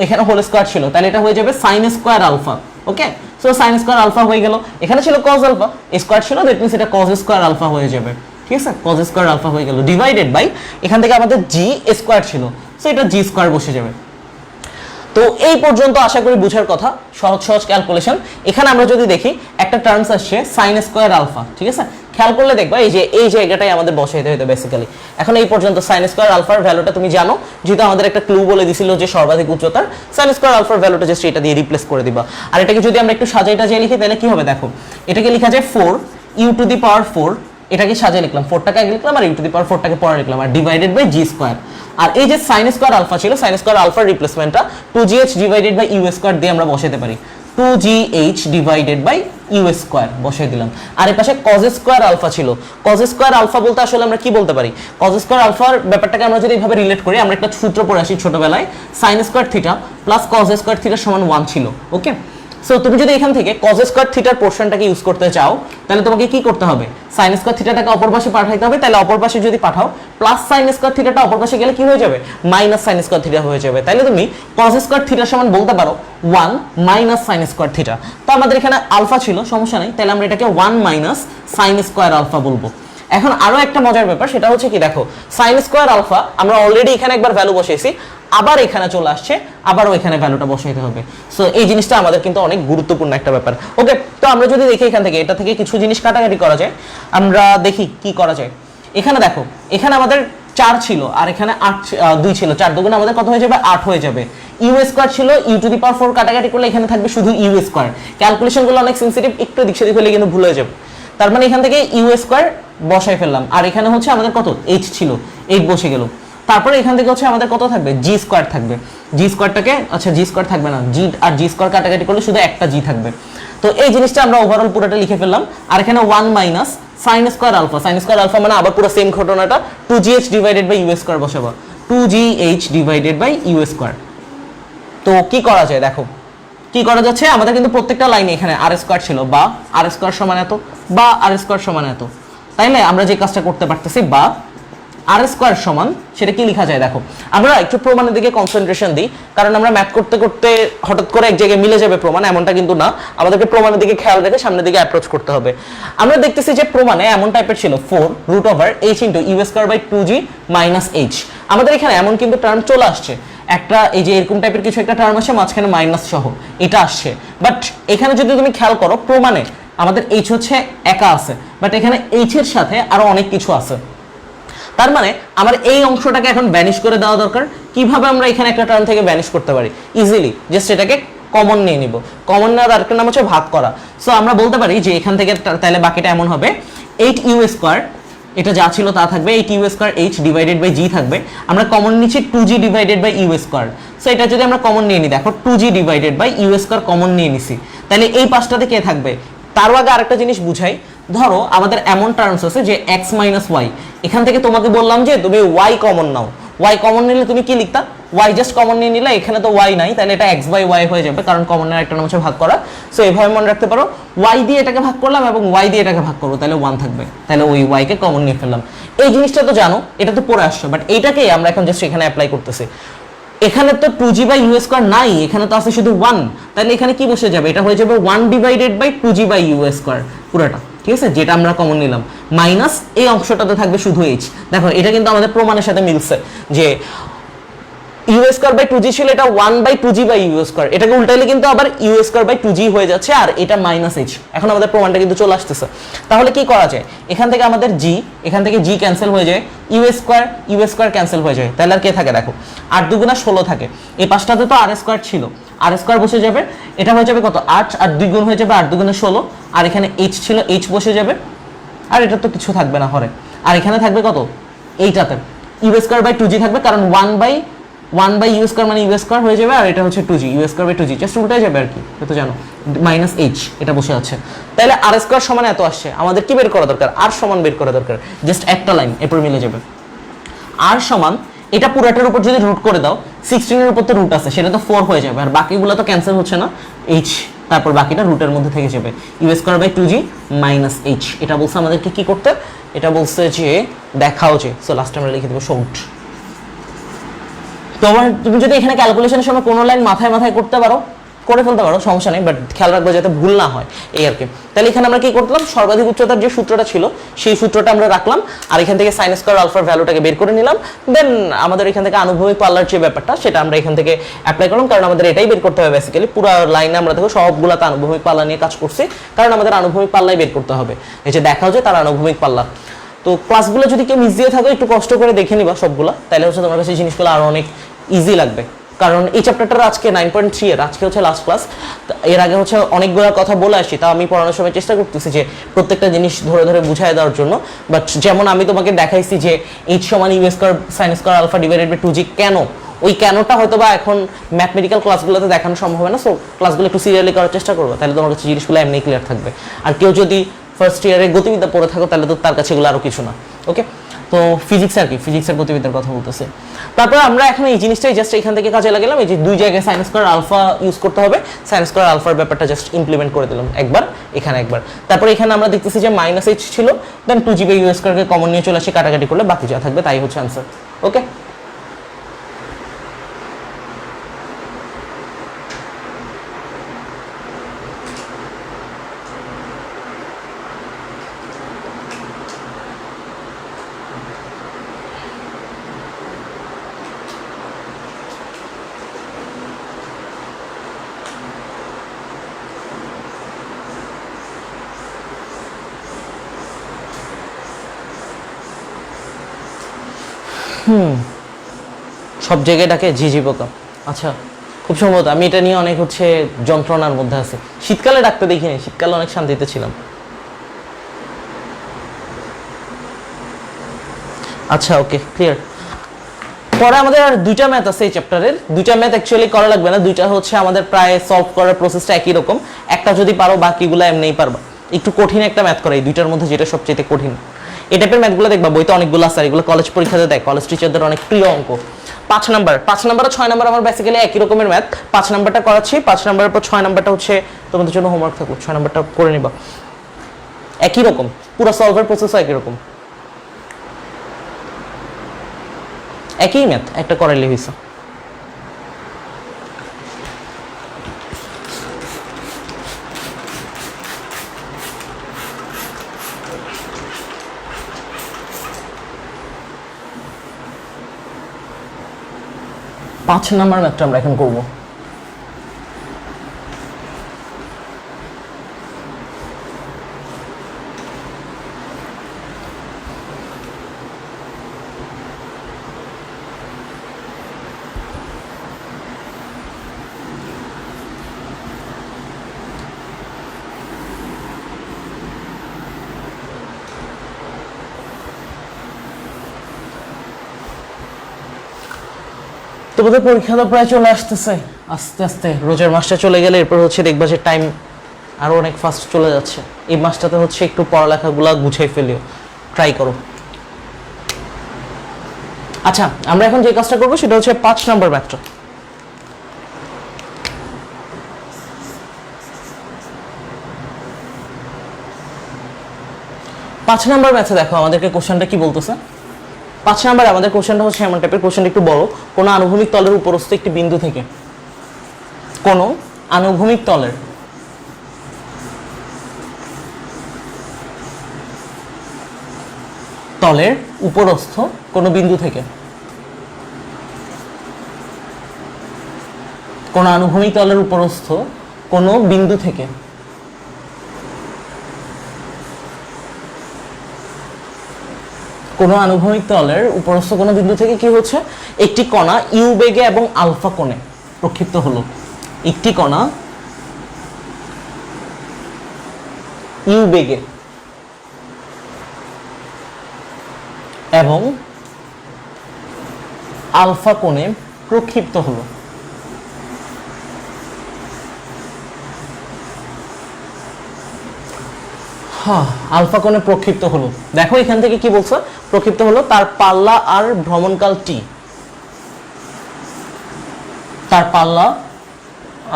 এখানে হোল স্কোয়ার ছিল, তাহলে এটা হয়ে যাবে সাইন স্কোয়ার আলফা। ওকে, সো সাইন স্কোয়ার আলফা হয়ে গেল, এখানে ছিল কজ আলফা, স্কোয়ার ছিল, দ্যাট মিনস এটা কজ স্কোয়ার আলফা হয়ে যাবে। ঠিক আছে, কজ স্কোয়ার আলফা হয়ে গেল, ডিভাইডেড বাই এখান থেকে আমাদের জি স্কোয়ার ছিল, সো এটা জি স্কোয়ার বসে যাবে। তো এই পর্যন্ত আশা করি বুঝার কথা, সহজ সহজ ক্যালকুলেশন। এখানে আমরা যদি দেখি একটা টার্মস আসছে সাইন স্কোয়ার আলফা, ঠিক আছে, খেয়াল করলে দেখবা এই যে এই জায়গাটাই আমাদের বসাইতে হইতো বেসিক্যালি। এখন এই পর্যন্ত সাইন স্কোয়ার আলফার ভ্যালুটা তুমি জানো, যেহেতু আমাদের একটা ক্লু বলে দিছিল যে সর্বাধিক উচ্চতার, সাইন স্কোয়ার আলফার ভ্যালুটা জাস্ট এটা দিয়ে রিপ্লেস করে দিবা। আর এটাকে যদি আমরা একটু সাজাইটা যাই লিখি তাহলে কি হবে দেখো, এটাকে লেখা যায় 4 ইউ টু দি পাওয়ার 4, এটাকে সাজিয়ে লিখলাম, 4টাকে আগে লিখলাম আর ইউ টু দি পাওয়ার 4টাকে পরে লিখলাম, আর ডিভাইডেড বাই জি স্কোয়ার। আর এই যে সাইন স্কোয়ার আলফা ছিল, সাইন স্কোয়ার আলফার রিপ্লেসমেন্টটা 2gh divided by you square দিয়ে আমরা বসাতে পারি, 2gh divided by you square বসাই দিলাম। আর এই পাশে কজ স্কোয়ার আলফা ছিল, কজ স্কোয়ার আলফা বলতে আসলে আমরা কি বলতে পারি, কজ স্কোয়ার আলফার ব্যাপারটাকে আমরা যদি এইভাবে রিলেট করি, আমরা একটা সূত্র পড়ে আসি ছোটবেলায়, sine square theta plus cos square theta সমান 1 ছিল। ওকে, সো তুমি যদি এখান থেকে কজ স্কোয়ার থিটার পোর্শনটাকে ইউজ করতে চাও, তাহলে তোমাকে কি করতে হবে, সাইন স্কোয়ার থিটাটাকে অপর পাশে পাঠাইতে হবে, তাহলে অপর পাশে যদি পাঠাও প্লাস সাইন স্কোয়ার থিটাটা অপর পাশে গেলে কি হয়ে যাবে, মাইনাস সাইন স্কোয়ার থিটা হয়ে যাবে। তাহলে তুমি কজ স্কোয়ার থিটা সমান বলতে পারো 1 মাইনাস সাইন স্কোয়ার থিটা। তো আমাদের এখানে আলফা ছিল, সমস্যা নেই, তাহলে আমরা এটাকে 1 মাইনাস সাইন স্কোয়ার আলফা বলবো। এখন আরো একটা মজার ব্যাপার, সেটা হচ্ছে কি দেখো, সাইন স্কোয়ার আলফা আমরা অলরেডি এখানে একবার ভ্যালু বসিয়েছি, আবার এখানে চলে আসছে, আবারও এখানে ভ্যালুটা বসাইতে হবে। সো এই জিনিসটা আমাদের কিন্তু অনেক গুরুত্বপূর্ণ একটা ব্যাপার। ওকে, তো আমরা যদি দেখি এখান থেকে এটা থেকে কিছু জিনিস কাটাকাটি করা যায়, আমরা দেখি কি করা যায়। এখানে দেখো, এখানে আমাদের 4 ছিল আর এখানে 2 ছিল, 4 দুগুণে আমাদের কত হয়ে যাবে, 8 হয়ে যাবে। ইউ স্কোয়ার ছিল, ইউ টু দি পাওয়ার 4 কাটাকাটি করলে এখানে থাকবে শুধু ইউ স্কোয়ার। ক্যালকুলেশনগুলো অনেক সেন্সিটিভ, একটু দিক সেদিক হলে কিন্তু ভুল হয়ে যাবে। তার মানে এখান থেকে ইউ স্কোয়ার বসাই ফেললাম, আর এখানে হচ্ছে আমাদের কত, এইচ ছিল, 8 বসে গেল। তারপরে এখান থেকে হচ্ছে আমাদের কত থাকবে, জি স্কোয়ার থাকবে। জি স্কোয়ারটাকে, আচ্ছা জি স্কোয়ার থাকবে না, জি আর জি স্কোয়ার কাটাকাটি করলে শুধু একটা জি থাকবে। তো এই জিনিসটা আমরা ওভারঅল পুরোটা লিখে ফেললাম। আর এখানে 1 minus sine square alpha, sine square alpha মানে আবার পুরো সেম ঘটনাটা, 2gh divided by you square বসাবো, 2gh divided by you square. তো কি করা যায় দেখো, কি করা যাচ্ছে, আমাদের কিন্তু প্রত্যেকটা লাইনে এখানে আর স্কোয়ার ছিল, বা আর স্কোয়ার সমান এত, বা আর স্কোয়ার সমান এত, তাইলে আমরা যে কাজটা করতে পারতেছি, বা আর স্কোয়ার সমান, সেটা কি লেখা যায় দেখো, আমরা একটু প্রমাণের দিকে কনসেন্ট্রেশন দিই, কারণ আমরা ম্যাথ করতে করতে হঠাৎ করে এক জায়গায় মিলে যাবে প্রমাণ, এমনটা কিন্তু না, আমাদেরকে প্রমাণের দিকে খেয়াল রেখে সামনের দিকে অ্যাপ্রোচ করতে হবে। আমরা দেখতেছি যে প্রমাণে এমন টাইপের ছিল 4 root over h into u square by 2g minus h। আমাদের এখানে এমন কিন্তু টার্ম চলে আসছে, একটা এই যে এরকম টাইপের কিছু একটা টার্ম আসে মাঝখানে মাইনাস সহ, এটা আসছে। বাট এখানে যদি তুমি খেয়াল করো, প্রমাণে আমাদের h হচ্ছে একা আছে, বাট এখানে h এর সাথে আরো অনেক কিছু আছে। তার মানে আমার এই অংশটাকে এখন ব্যানিশ করে দেওয়া দরকার। কিভাবে আমরা এখানে একটা টার্ম থেকে ব্যানিশ করতে পারি, ইজিলি জাস্ট এটাকে কমন নিয়ে নিব। কমন নেওয়ার আরেকটা নাম হচ্ছে ভাগ করা। সো আমরা বলতে পারি যে এখান থেকে তাহলে বাকিটা এমন হবে, 8u স্কোয়ার, এটা যা ছিল তা থাকবে, 8u square h divided by g থাকবে। আমরা কমন নিচ্ছি 2g divided by you square. So এটা যদি আমরা কমন নিয়ে নিই, দেখো 2g divided by you square common নিয়ে নিছি, তাহলে এই পাশটাতে কে থাকবে। তার আগে আরেকটা জিনিস বুঝাই, ধরো আমাদের এমন টার্মস আছে যে x মাইনাস ওয়াই, এখান থেকে তোমাকে বললাম যে তুমি y কমন নাও, y কমন নিলে তুমি কি লিখতা, y জাস্ট কমন নিয়ে নিলে, এখানে তো y নাই, তাহলে এটা x বাই y হয়ে যাবে, কারণ কমনের একটা নাম হচ্ছে ভাগ করা। সো এভাবে মনে রাখতে পারো, y দিয়ে এটাকে ভাগ করলাম এবং y দিয়ে এটাকে ভাগ করবো, তাহলে 1 থাকবে, তাহলে ওই y কে কমন নিয়ে ফেললাম। এই জিনিসটা তো জানো, এটা তো পড়ে আসছো, বাট এইটাকেই আমরা এখন জাস্ট এখানে অ্যাপ্লাই করতেছি। এখানে তো 2g বাই ইউ স্কোয়ার নাই, এখানে তো আছে শুধু 1, তাহলে এখানে কি বসে যাবে, এটা হয়ে যাবে 1 divided by 2g by you square পুরোটা, ঠিক আছে, যেটা আমরা কমন নিলাম, মাইনাস এই অংশটাতে থাকবে শুধু h। দেখো এটা কিন্তু আমাদের প্রমাণের সাথে মিলছে যে ইউ স্কোয়ার বাই 2g ছিল, এটা 1 by 2g by you square, এটাকে উল্টাইলে কিন্তু আবার ইউ স্কোয়ার বাই 2g হয়ে যাচ্ছে, আর এটা মাইনাস h। এখন আমাদের প্রমাণটা কিন্তু চলে আসতেছে। তাহলে কি করা যায়, এখান থেকে আমাদের g, এখান থেকে g ক্যান্সেল হয়ে যায়, ইউ স্কোয়ার ক্যান্সেল হয়ে যায়, তাহলে আর কে থাকে দেখো, 8 দুগুণা 16 থাকে, এই পাশটাতে তো আর স্কোয়ার ছিল, আর স্কোয়ার বসে যাবে, এটা হয়ে যাবে কত 8, আর 2 গুণ হয়ে যাবে 8 দুগুণে 16, আর এখানে h ছিল, h বসে যাবে, আর এটা তো কিছু থাকবে না হরে, আর এখানে থাকবে কত, এইটাতে ইউ স্কোয়ার বাই 2g থাকবে, কারণ 1 বাই ইউ স্কোয়ার মানে ইউ স্কোয়ার হয়ে যাবে, আর এটা হচ্ছে 2g, u square by 2g just উল্টাই যাবে আর কি, এটা জানো, মাইনাস h এটা বসে আছে। তাহলে আর স্কোয়ার সমান এত আসছে, আমাদের কি বের করা দরকার, আর সমান বের করা দরকার, জাস্ট একটা লাইন এরপর মিলে যাবে। আর সমান, এটা পুরাটার উপর যদি রুট করে দাও, 16 এর উপর তো রুট আছে, সেটা তো 4 হয়ে যাবে, আর বাকিগুলো তো ক্যান্সেল হচ্ছে না, h তারপর বাকিটা রুটের মধ্যে থেকে যাবে। U square by 2g minus h, এটা বলছে আমাদেরকে কি করতে, এটা বলছে যে দেখাও যে, সো লাস্ট আমরা লিখে দেবো শর্ট। তোমার তুমি যদি এখানে ক্যালকুলেশনের সময় কোনো লাইন মাথায় মাথায় করতে পারো, করে ফেলতে পারো, সমস্যা নেই, বাট খেয়াল রাখবো যাতে ভুল না হয়, এই আর কি। তাহলে এখানে আমরা কি করলাম, সর্বাধিক উচ্চতার যে সূত্রটা ছিল সেই সূত্রটা আমরা রাখলাম, আর এখান থেকে সাইন স্কয়ার আলফার ভ্যালুটাকে বের করে নিলাম। দেন আমাদের এখান থেকে আনুভূমিক পাল্লার যে ব্যাপারটা সেটা আমরা এখান থেকে অ্যাপ্লাই করলাম, কারণ আমাদের এটাই বের করতে হবে বেসিক্যালি। পুরো লাইনে আমরা দেখো সবগুলাতে আনুভূমিক পাল্লা নিয়ে কাজ করছি, কারণ আমাদের আনুভূমিক পাল্লাই বের করতে হবে। এই যে দেখাও যে তার আনুভূমিক পাল্লা। তো ক্লাসগুলো যদি কেউ মিস দিয়ে থাকো, একটু কষ্ট করে দেখে নিবা সবগুলা, তাহলে হচ্ছে তোমার কাছে জিনিসগুলো আরো অনেক ইজি লাগবে। কারণ এই চ্যাপ্টারটার আজকে 9.3 এর আজকে হচ্ছে লাস্ট ক্লাস। এর আগে হচ্ছে অনেকগুলো কথা বলে আসি, তা আমি পড়ানোর সময় চেষ্টা করতেছি যে প্রত্যেকটা জিনিস ধরে ধরে বুঝাই দেওয়ার জন্য। বাট যেমন আমি তোমাকে দেখাইছি যে এইচ সমান u square sine square alpha divided by 2g, কেন, ওই কেনটা হয়তো বা এখন ম্যাথমেটিক্যাল ক্লাসগুলোতে দেখানো সম্ভব হয় না। সো ক্লাসগুলো একটু সিরিয়ালি করার চেষ্টা করবো, তাহলে তোমার কাছে জিনিসগুলো এমনি ক্লিয়ার থাকবে। আর কেউ যদি ফার্স্ট ইয়ারে গতিবিদ্যা পড়ে থাকো, তাহলে তো তার কাছে এগুলো আরও কিছু না। ওকে, তো ফিজিক্স আর কি, ফিজিক্সের গতিবিদ্যার কথা বলতেছে। তারপরে আমরা এখন এই জিনিসটাই জাস্ট এখান থেকে কাজে লাগালাম, এই যে দুই জায়গায় সাইন স্কয়ার আলফা ইউজ করতে হবে, সাইন স্কয়ার আলফার ব্যাপারটা জাস্ট ইমপ্লিমেন্ট করে দিলাম একবার, এখানে একবার। তারপরে এখানে আমরা দেখতেছি যে মাইনাস এইচ ছিল, দেন 2g বাই ইউ স্কয়ারকে কমন নিয়ে চলে আসি, কাটাকাটি করলে বাকি যা থাকবে তাই হচ্ছে আনসার। ওকে, সব জায়গায় ডাকে ঝিঝি পোকা। আচ্ছা, খুব সম্ভবত আমি এটা নিয়ে অনেক হচ্ছে যন্ত্রণার মধ্যে আছি। শীতকালে ডাকতে দেখিনি, শীতকালে অনেক শান্তিতে ছিলাম। আচ্ছা, ওকে, ক্লিয়ার। পরে আমাদের আর দুইটা ম্যাথ আছে এই চ্যাপ্টারের, দুইটা ম্যাথ অ্যাকচুয়ালি করা লাগবে না, দুইটা হচ্ছে আমাদের প্রায় সলভ করার প্রসেসটা একই রকম। একটা যদি পারো বাকিগুলো এমনিই পারবা। একটু কঠিন একটা ম্যাথ করে, এই দুইটার মধ্যে যেটা সবচেয়ে কঠিন। এই টাইপের ম্যাথগুলো দেখবা বইতে অনেকগুলো আছে, এগুলো কলেজ পরীক্ষাতে দেয়, কলেজ টিচারদের অনেক প্রিয় অঙ্ক। 5 নাম্বার আর 6 নাম্বার আমার বেসিক্যালি একই রকমের ম্যাথ। 5 নাম্বারটা করাচ্ছি, 5 নাম্বারের পর 6 নাম্বারটা হচ্ছে তোমাদের জন্য হোমওয়ার্ক থাকলো, 6 নাম্বারটা করে নিবা। একই রকম, পুরো সলভের প্রসেসও একই রকম, একই ম্যাথ, একটা করাইলে হয়েছে। পাঁচ নাম্বার ম্যাথটা আমরা এখন করবো। তোমাদের পরীক্ষা তো প্রায় চলে আসতেছে, আস্তে আস্তে রোজার মাসটা চলে গেলে এরপর হচ্ছে দেখবা যে টাইম আরো অনেক ফাস্ট চলে যাচ্ছে। এই মাসটাতে হচ্ছে একটু পড়ালেখাগুলো গুছিয়ে ফেলিও, ট্রাই করো। আচ্ছা, আমরা এখন যে কাজটা করবো সেটা হচ্ছে 5 নাম্বার ম্যাথটা। পাঁচ নাম্বার ম্যাথে দেখো আমাদেরকে কোশ্চেনটা কি বলতেছে। 5 নাম্বারে আমাদের কোশ্চেনটা হচ্ছে এমন টাইপের, কোশ্চেনটা একটু বড়। কোনো আনুভূমিক তলের উপরস্থ একটি বিন্দু থেকে, কোনো আনুভূমিক তলের উপরস্থ কোনো বিন্দু থেকে, কোনো আনুভূমিক তলের উপরস্থ কোনো বিন্দু থেকে কোনো আনুভূমিক তলের উপরস্থ কোনো বিন্দু থেকে কি হচ্ছে, একটি কণা ইউ বেগে এবং আলফা কোণে প্রক্ষিপ্ত হলো। একটি কণা ইউ বেগে এবং আলফা কোণে প্রক্ষিপ্ত হলো। আলফা কোণে প্রক্ষিপ্ত হলো। দেখো এখান থেকে কি বলছে, প্রক্ষিপ্ত হলো, তার পাল্লা আর ভ্রমণকাল টি, তার পাল্লা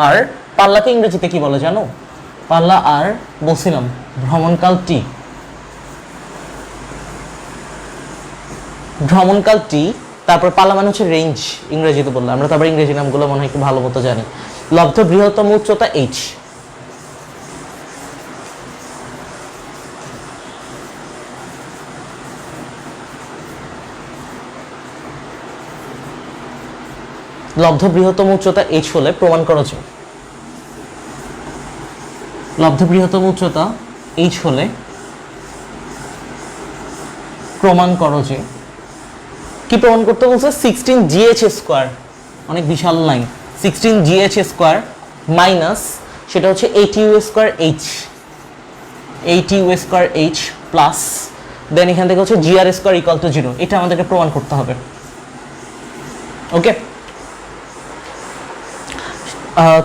আর পাল্লাকে ইংরেজিতে কি বলে জানো? পাল্লা আর বলছিলাম ভ্রমণকাল টি, ভ্রমণকাল টি, তারপর পাল্লা মানে হচ্ছে রেঞ্জ ইংরেজিতে বললে, আমরা তারপর ইংরেজি নামগুলো মনে হয় একটু ভালো মতো জানি। লব্ধ বৃহত্তম উচ্চতা এইচ, লব্ধ বৃহত্তম উচ্চতা এইচ হলে প্রমাণ করো যে, লব্ধ বৃহত্তম উচ্চতা এইচ হলে প্রমাণ করো যে, কি প্রমাণ করতে বলছে? 16 GH স্কোয়ার, অনেক বিশাল লাইন, 16 GH স্কোয়ার মাইনাস সেটা হচ্ছে 80 U square H, 80 U square H plus then এখান থেকে হচ্ছে GR স্কোয়ার ইকুয়াল টু 0, এটা আমাদেরকে প্রমাণ করতে হবে। ওকে,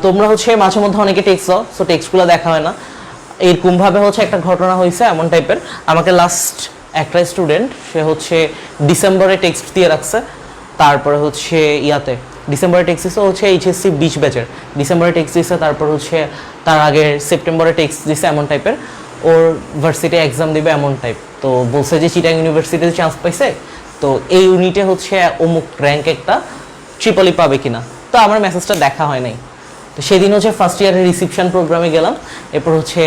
তোমরা হচ্ছে মাঝে মধ্যে অনেকে টেক্সট দাও, সো টেক্সটগুলো দেখা হয় না, এরকমভাবে হচ্ছে একটা ঘটনা হয়েছে এমন টাইপের। আমাকে লাস্ট একটা স্টুডেন্ট, সে হচ্ছে ডিসেম্বরে টেক্সট দিয়ে রাখছে, তারপরে হচ্ছে ইয়াতে ডিসেম্বরে টেক্সট দিচ্ছে হচ্ছে এইচএসসি 20 ব্যাচের, ডিসেম্বরে টেক্সট দিচ্ছে, তারপর হচ্ছে তার আগে সেপ্টেম্বরে টেক্সট দিচ্ছে এমন টাইপের, ওর ভার্সিটি এক্সাম দিবে এমন টাইপ। তো বলছে যে চিটাং ইউনিভার্সিটিতে চান্স পাইছে, তো এই ইউনিটে হচ্ছে অমুক র্যাঙ্ক একটা ট্রিপলি পাবে কিনা। তো আমার মেসেজটা দেখা হয় নাই। তো সেদিন হচ্ছে ফার্স্ট ইয়ারের রিসিপশন প্রোগ্রামে গেলাম, এরপর হচ্ছে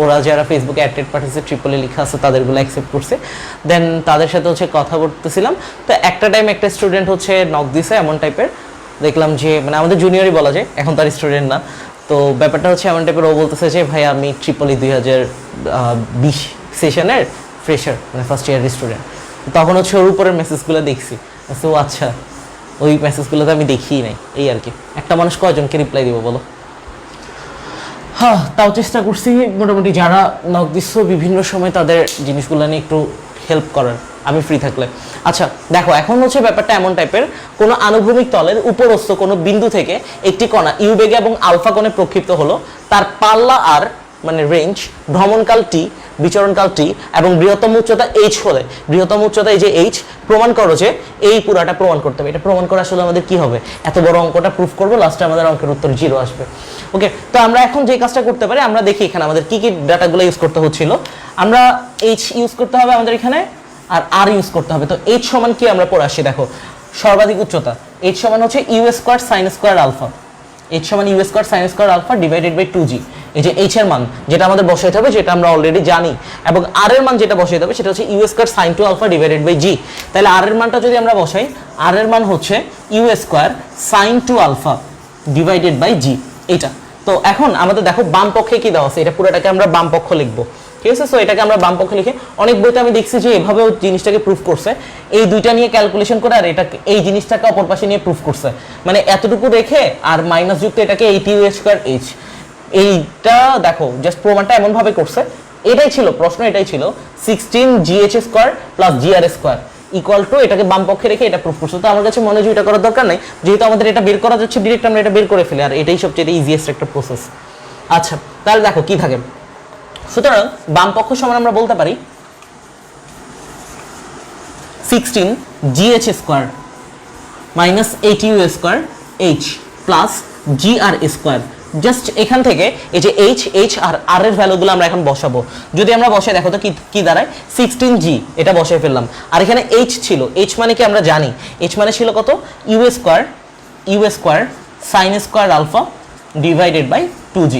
ওরা যারা ফেসবুকে অ্যাটেড পাঠিয়েছে ট্রিপলে লেখা আছে তাদেরগুলো অ্যাকসেপ্ট করছে, দেন তাদের সাথে হচ্ছে কথা বলতেছিলাম। তো একটা টাইম একটা স্টুডেন্ট হচ্ছে নক দিছে এমন টাইপের, দেখলাম যে মানে আমাদের জুনিয়রই বলা যায়, এখন তার স্টুডেন্ট না। তো ব্যাপারটা হচ্ছে এমন টাইপের, ও বলতেছে যে ভাই আমি ট্রিপলি 2020 সেশনের ফ্রেশার, মানে ফার্স্ট ইয়ারের স্টুডেন্ট। তখন হচ্ছে ওর উপরের মেসেজগুলো দেখছি, ও আচ্ছা, ওই মেসেজগুলো তো আমি দেখিই নাই, এই আর কি। একটা মানুষ কয়জনকে রিপ্লাই দিব বলো? হ্যাঁ, তাও চেষ্টা করছি মোটামুটি যারা নক দিচ্ছ বিভিন্ন সময় তাদের জিনিসগুলো নিয়ে একটু হেল্প করার, আমি ফ্রি থাকলে। আচ্ছা দেখো, এখন হচ্ছে ব্যাপারটা এমন টাইপের, কোনো আনুভূমিক তলের উপরস্থ কোনো বিন্দু থেকে একটি কণা ইউ বেগে এবং আলফা কোণে প্রক্ষিপ্ত হলো, তার পাল্লা আর মানে রেঞ্জ, ভ্রমণকাল টি, বিচরণকাল টি এবং বৃহত্তম উচ্চতা এইচ হলে, বৃহত্তম উচ্চতা এই যে এইচ, প্রমাণ করো যে, এই পুরাটা প্রমাণ করতে হবে। এটা প্রমাণ করে আসলে আমাদের কি হবে? এত বড় অঙ্কটা প্রুফ করবো, লাস্টে আমাদের অঙ্কের উত্তর 0 আসবে। ওকে, তো আমরা এখন যে কাজটা করতে পারি, আমরা দেখি এখানে আমাদের কি কি ডাটাগুলো ইউজ করতে হচ্ছিল। আমরা এইচ ইউজ করতে হবে আমাদের এখানে, আর আর ইউজ করতে হবে। তো এইচ সমান কি আমরা পড়ে আসি, দেখো সর্বাধিক উচ্চতা, এইচ সমান হচ্ছে u square sine square alpha, H সমান u square sine square alpha divided by 2g। এই যে এইচ এর মান যেটা আমাদের বসাইতে হবে, যেটা আমরা অলরেডি জানি, এবং আর এর মান যেটা বসাইতে হবে সেটা হচ্ছে u square sine 2 alpha divided by g. তাহলে আর এর মানটা যদি আমরা বসাই, আর এর মান হচ্ছে u square sine 2 alpha divided by g, এটা। তো এখন আমাদের দেখো বাম পক্ষে কি দেওয়া আছে, এটা পুরোটাকে আমরা বাম পক্ষ লিখবো, ঠিক আছে? সো এটাকে আমরা বাম পক্ষে লিখে, অনেক বইতে আমি দেখছি যে এভাবেও জিনিসটাকে প্রুফ করছে, এই দুইটা নিয়ে ক্যালকুলেশন করে আর এটা এই জিনিসটাকে অপর পাশে নিয়ে প্রুফ করছে, মানে এতটুকু রেখে আর মাইনাস যুক্ত এটাকে 80 ইউ স্কোয়ার এইচ, এইটা দেখো জাস্ট প্রমাণটা এমন ভাবে করছে। এটাই ছিল প্রশ্ন, এটাই ছিল 16 GH square plus GR square equal to, এটাকে বাম পক্ষে রেখে এটা প্রুফ করছে। তো আমার কাছে মনে হয় এটা করার দরকার নাই, যেহেতু আমাদের এটা বের করা যাচ্ছে ডিরেক্ট, আমরা এটা বের করে ফেলি, আর এটাই সবচেয়ে ইজিয়েস্ট একটা প্রসেস। আচ্ছা তাহলে দেখো কি থাকে, সুতরাং বাম পক্ষ সমান আমরা বলতে পারি 16 GH square minus 80 u square H plus GR square. Just এখান থেকে এই যে এইচ আর আর এর ভ্যালুগুলো আমরা এখন বসাবো। যদি আমরা বসাই দেখো তো কি দাঁড়ায়, 16g, এটা বসাই ফেললাম। আর এখানে এইচ ছিল, এইচ মানে কি আমরা জানি, এইচ মানে ছিল কত, u square sine square alpha divided by 2g,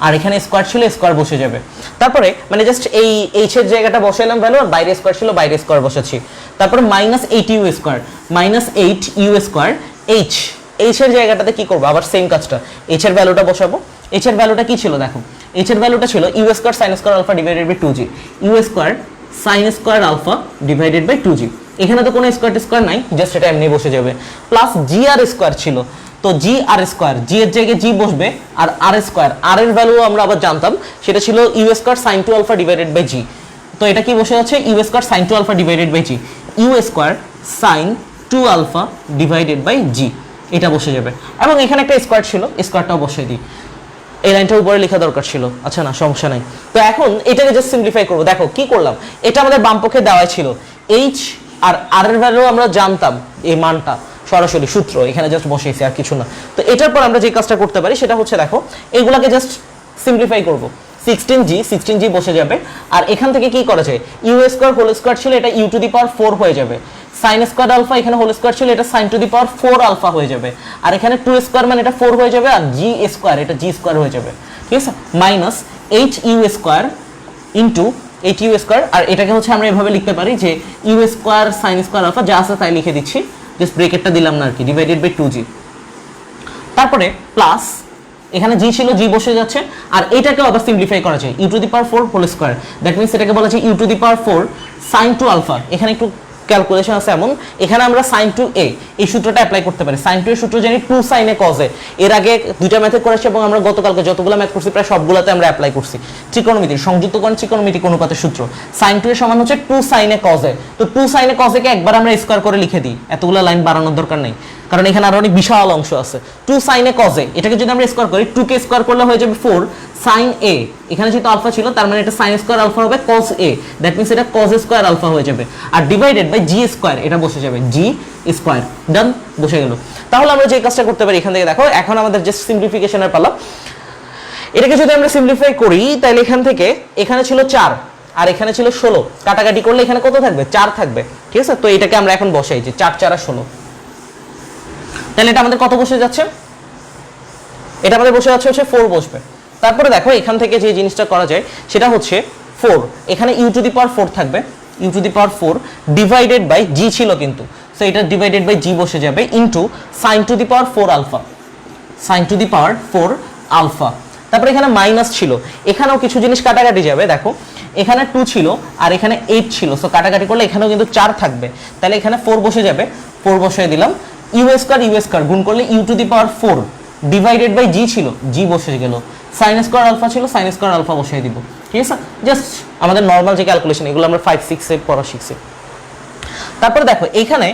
আর এখানে স্কোয়ার ছিল, স্কোয়ার বসে যাবে। তারপরে মানে জাস্ট এই এইচ এর জায়গাটা বসাইলাম ভ্যালু, আর বাইরে স্কোয়ার ছিল, বাইরে স্কোয়ার বসাচ্ছি। তারপরে minus 80 u square, minus 8 u square h, h এর জায়গাটাতে কি করবো, আবার সেম কাজটা, এইচ এর ভ্যালুটা বসাবো। এইচ এর ভ্যালুটা কি ছিল দেখো, এইচ এর ভ্যালুটা ছিল u square sine square alpha divided by 2g, u square sine square alpha divided by 2g। এখানে তো কোনো স্কোয়ার নাই, জাস্ট এটা এমনি বসে যাবে। প্লাস জি আর স্কোয়ার ছিল, তো জি আর স্কোয়ার, জি এর জায়গায় জি বসবে, আর আর স্কোয়ার, আর এর ভ্যালু আমরা আবার জানতাম, সেটা ছিল u square sine 2 alpha divided by g. তো এটা কি বসে যাচ্ছে, u square sine 2 alpha divided by g, u square sine 2 alpha divided by g, এটা বসে যাবে। এবং এখানে একটা স্কোয়ার ছিল, স্কোয়ারটাও বসিয়ে দিই, এই লাইনটা উপরে লেখা দরকার ছিল, আচ্ছা না সমস্যা নাই। তো এখন এটাকে জাস্ট সিম্পলিফাই করবো, দেখো কি করলাম, এটা আমাদের বাম পক্ষে দেওয়া ছিল, এইচ আর আর এর ভ্যালু আমরা জানতাম এই মানটা, সরাসরি সূত্র এখানে জাস্ট বসাইছি আর কিছু না। তো এটার পর আমরা যে কাজটা করতে পারি সেটা হচ্ছে দেখো এগুলাকে জাস্ট সিম্পলিফাই করব। 16g বসে যাবে আর এখান থেকে কি করা যায় ইউ স্কয়ার হোল স্কয়ার ছিল এটা ইউ টু দি পাওয়ার 4 হয়ে যাবে, sin স্কয়ার আলফা এখানে হোল স্কয়ার ছিল এটা sin to the power 4 alpha হয়ে যাবে, আর এখানে 2 স্কয়ার মানে এটা 4 হয়ে যাবে, আর g স্কয়ার এটা g স্কয়ার হয়ে যাবে, ঠিক আছে, minus 8u square into 8u square, আর এটাকে হচ্ছে আমরা এভাবে লিখতে পারি যে u square sin square alpha যা আছে তাই লিখে দিচ্ছি, জাস্ট ব্র্যাকেটটা দিলাম না আর কি, ডিভাইডেড বাই 2g, তারপরে প্লাস এখানে জি ছিল জি বসে যাচ্ছে, আর এটাকে আবার সিম্পলিফাই করা যায় u to the power 4 whole square, that means এটাকে বলা যায় u to the power 4 sin two alpha, এখানে একটু ক্যালকুলেশন আছে এমন, এখানে আমরা sin টু a এই সূত্রটা অ্যাপ্লাই করতে পারি, sin টু এর সূত্র জানি 2 sin a cos a, এর আগে দুইটা ম্যাথে করেছি এবং আমরা গতকালকে যতগুলো ম্যাথ করছি প্রায় সবগুলোতে আমরা অ্যাপ্লাই করছি ত্রিকোণমিতির সংযুক্তকরণ ত্রিকোণমিতিক অনুপাতের সূত্র, sin টু এর সমান হচ্ছে 2 sin a cos a, তো 2 sin a cos a কে একবার আমরা স্কয়ার করে লিখে দিই, এতগুলো লাইন বাড়ানোর দরকার নেই কারণ এখানে আরো অনেক বিশাল অংশ আছে, 2 sin a cos a এটাকে যদি আমরা স্কয়ার করি 2 কে স্কয়ার করলে হয়ে যাবে 4 sin a, এখানে যেহেতু আলফা ছিল তার মানে এটা sin স্কয়ার আলফা হবে cos a, দ্যাট মিন্স এটা cos স্কয়ার আলফা হয়ে যাবে, আর ডিভাইডেড বাই g স্কয়ার এটা বসে যাবে g স্কয়ার, ডান বসে গেল। তাহলে আমরা যে কাজটা করতে পারি এখান থেকে দেখো এখন আমাদের জাস্ট সিম্পলিফিকেশনের পালা, এটাকে যদি আমরা সিম্পলিফাই করি তাহলে এখান থেকে এখানে ছিল 4 আর এখানে ছিল 16, কাটাকাটি করলে এখানে কত থাকবে 4 থাকবে, ঠিক আছে, তো এটাকে আমরা এখন বসাই যে 4 4 আর 16, তাহলে এটা আমাদের কত বসে যাচ্ছে, এটা আমাদের বসে যাচ্ছে হচ্ছে 4 বসবে। তারপরে দেখো এখান থেকে যে জিনিসটা করা যায় সেটা হচ্ছে 4, এখানে ইউ টু দি পাওয়ার 4 থাকবে, u to the power 4 divided by g ছিল কিন্তু, সো এটা ডিভাইডেড বাই জি বসে যাবে into sin to the power 4 alpha, sin to the power 4 alpha, তারপরে এখানে মাইনাস ছিল, এখানেও কিছু জিনিস কাটাকাটি যাবে, দেখো এখানে 2 ছিল আর এখানে 8 ছিল, সো কাটাকাটি করলে এখানেও কিন্তু 4 থাকবে, তাহলে এখানে 4 বসে যাবে, 4 বসিয়ে দিলাম, ইউ স্কয়ার গুণ করলে u to the power 4 divided by g ছিল জি বসে গেল, sin স্কয়ার আলফা ছিল sin স্কয়ার আলফা বসিয়ে দিব, ঠিক আছে, জাস্ট আমাদের নরমাল যে ক্যালকুলেশন এগুলো আমরা 5 6 এ পড়া শিখছি। তারপরে দেখো এখানে